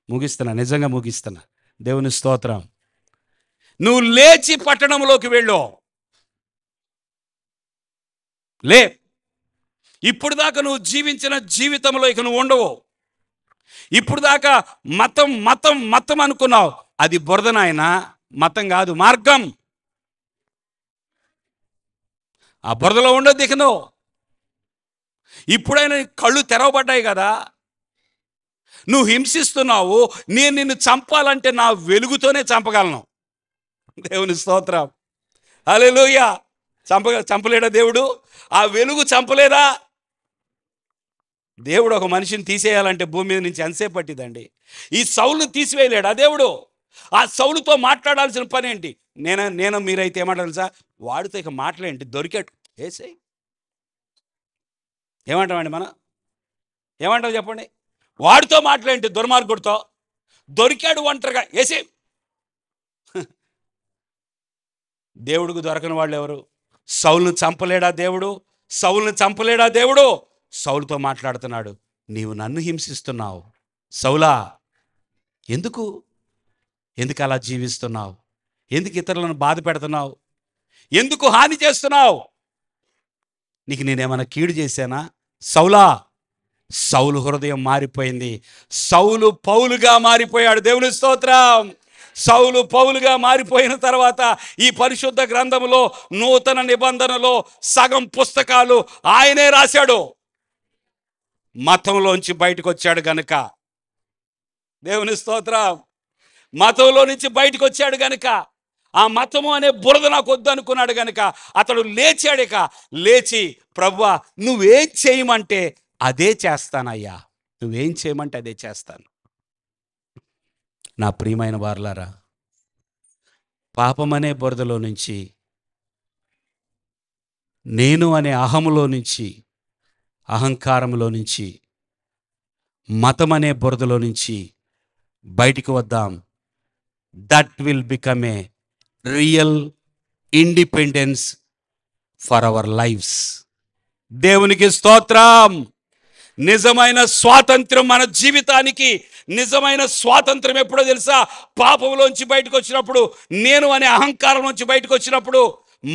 ముగిస్తున్నా, నిజంగా ముగిస్తున్నా. దేవుని స్తోత్రం. నువ్వు లేచి పట్టణంలోకి వెళ్ళు. లే, ఇప్పుడు దాకా నువ్వు జీవించిన జీవితంలో ఇక నువ్వు ఉండవు. ఇప్పుడు దాకా మతం మతం మతం అనుకున్నావు, అది బురద నాయనా, మతం కాదు, మార్గం. ఆ బురదలో ఉండొద్దు ఇక నువ్వు. ఇప్పుడైనా కళ్ళు తెరవబడ్డాయి కదా. నువ్వు హింసిస్తున్నావు, నేను నిన్ను చంపాలంటే నా వెలుగుతోనే చంపగలను. దేవుని స్తోత్రం. హల్లెలూయా. చంపలేడా దేవుడు? ఆ వెలుగు చంపలేదా? దేవుడు ఒక మనిషిని తీసేయాలంటే భూమి మీద నుంచి ఎంతసేపు పట్టిందండి? ఈ సౌలుని తీసివేయలేడు ఆ దేవుడు. ఆ సౌలుతో మాట్లాడాల్సిన పని ఏంటి? నేను మీరైతే ఏమంటారు సార్, వాడితో ఇక మాట్లాడేంటి, దొరికాడు ఏసై. ఏమంటామండి మనం? ఏమంటావు చెప్పండి? వాడితో మాట్లాడేంటి, దుర్మార్గుడితో. దొరికాడు ఒంటరిగా ఏసై. దేవుడికి దొరకని వాళ్ళు ఎవరు? సౌలును చంపలేడా దేవుడు? సౌలును చంపలేడా దేవుడు? సౌలుతో మాట్లాడుతున్నాడు, నీవు నన్ను హింసిస్తున్నావు సౌలా, ఎందుకు అలా జీవిస్తున్నావు? ఎందుకు ఇతరులను బాధ పెడుతున్నావు? ఎందుకు హాని చేస్తున్నావు? నీకు నేనేమైనా కీడు చేశానా? సౌలా. సౌలు హృదయం మారిపోయింది. సౌలు పౌలుగా మారిపోయాడు. దేవుని స్తోత్రం. సౌలు పౌలుగా మారిపోయిన తర్వాత ఈ పరిశుద్ధ గ్రంథంలో నూతన నిబంధనలో సగం పుస్తకాలు ఆయనే రాశాడు. మతంలోంచి బయటకు వచ్చాడు గనుక, దేవుని స్తోత్రం, మతంలో నుంచి బయటకు వచ్చాడు గనుక, ఆ మతము అనే బురద నాకు వద్దు అనుకున్నాడు గనుక అతడు లేచాడిక. లేచి ప్రభువా నువ్వేం చేయమంటే అదే చేస్తానయ్యా, నువ్వేం చేయమంటే అదే చేస్తాను. నా ప్రియమైన వారలారా, పాపమనే బురదలో నుంచి, నేను అనే అహములో నుంచి, అహంకారంలో నుంచి, మతం అనే బురదలో నుంచి బయటికి వద్దాం. That will become a real independence for our lifes. దేవునికి స్తోత్రం. నిజమైన స్వాతంత్రం మన జీవితానికి. నిజమైన స్వాతంత్రం ఎప్పుడో తెలుసా? పాపంలోంచి బయటకు వచ్చినప్పుడు, నేను అనే అహంకారం నుంచి బయటకు వచ్చినప్పుడు,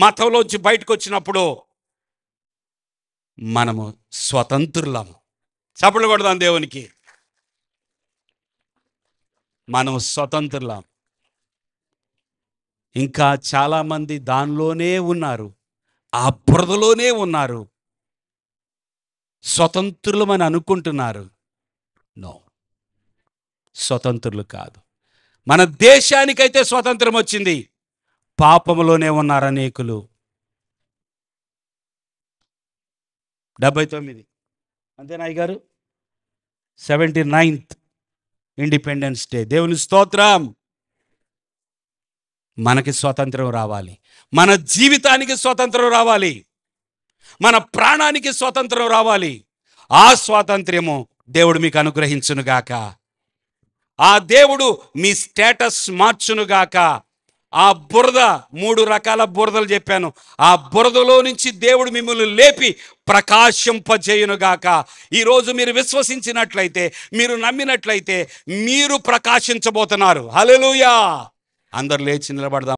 మతంలోంచి బయటకు వచ్చినప్పుడు మనము స్వతంత్రులం. చప్పట్లు కొడదాం దేవునికి. మనము స్వతంత్రులం. ఇంకా చాలామంది దానిలోనే ఉన్నారు, ఆ బురదలోనే ఉన్నారు, స్వతంత్రులమని అనుకుంటున్నారు. నో, స్వతంత్రులు కాదు. మన దేశానికైతే స్వతంత్రం వచ్చింది, పాపములోనే ఉన్నారు అనేకులు. 79 అంతేనా అయ్యగారు? 79th independence day. దేవుని స్తోత్రం. మనకి స్వాతంత్రం రావాలి, మన జీవితానికి స్వాతంత్రం రావాలి, మన ప్రాణానికి స్వాతంత్రం రావాలి. ఆ స్వాతంత్ర్యము దేవుడు మీకు అనుగ్రహించునుగాక. ఆ దేవుడు మీ స్టేటస్ మార్చునుగాక. ఆ బురద, 3 రకాల బురదలు చెప్పాను, ఆ బురదలో నుంచి దేవుడు మిమ్మల్ని లేపి ప్రకాశింపజేయునుగాక. ఈరోజు మీరు విశ్వసించినట్లయితే, మీరు నమ్మినట్లయితే మీరు ప్రకాశించబోతున్నారు. హల్లెలూయా. అందరు లేచి నిలబడదాం.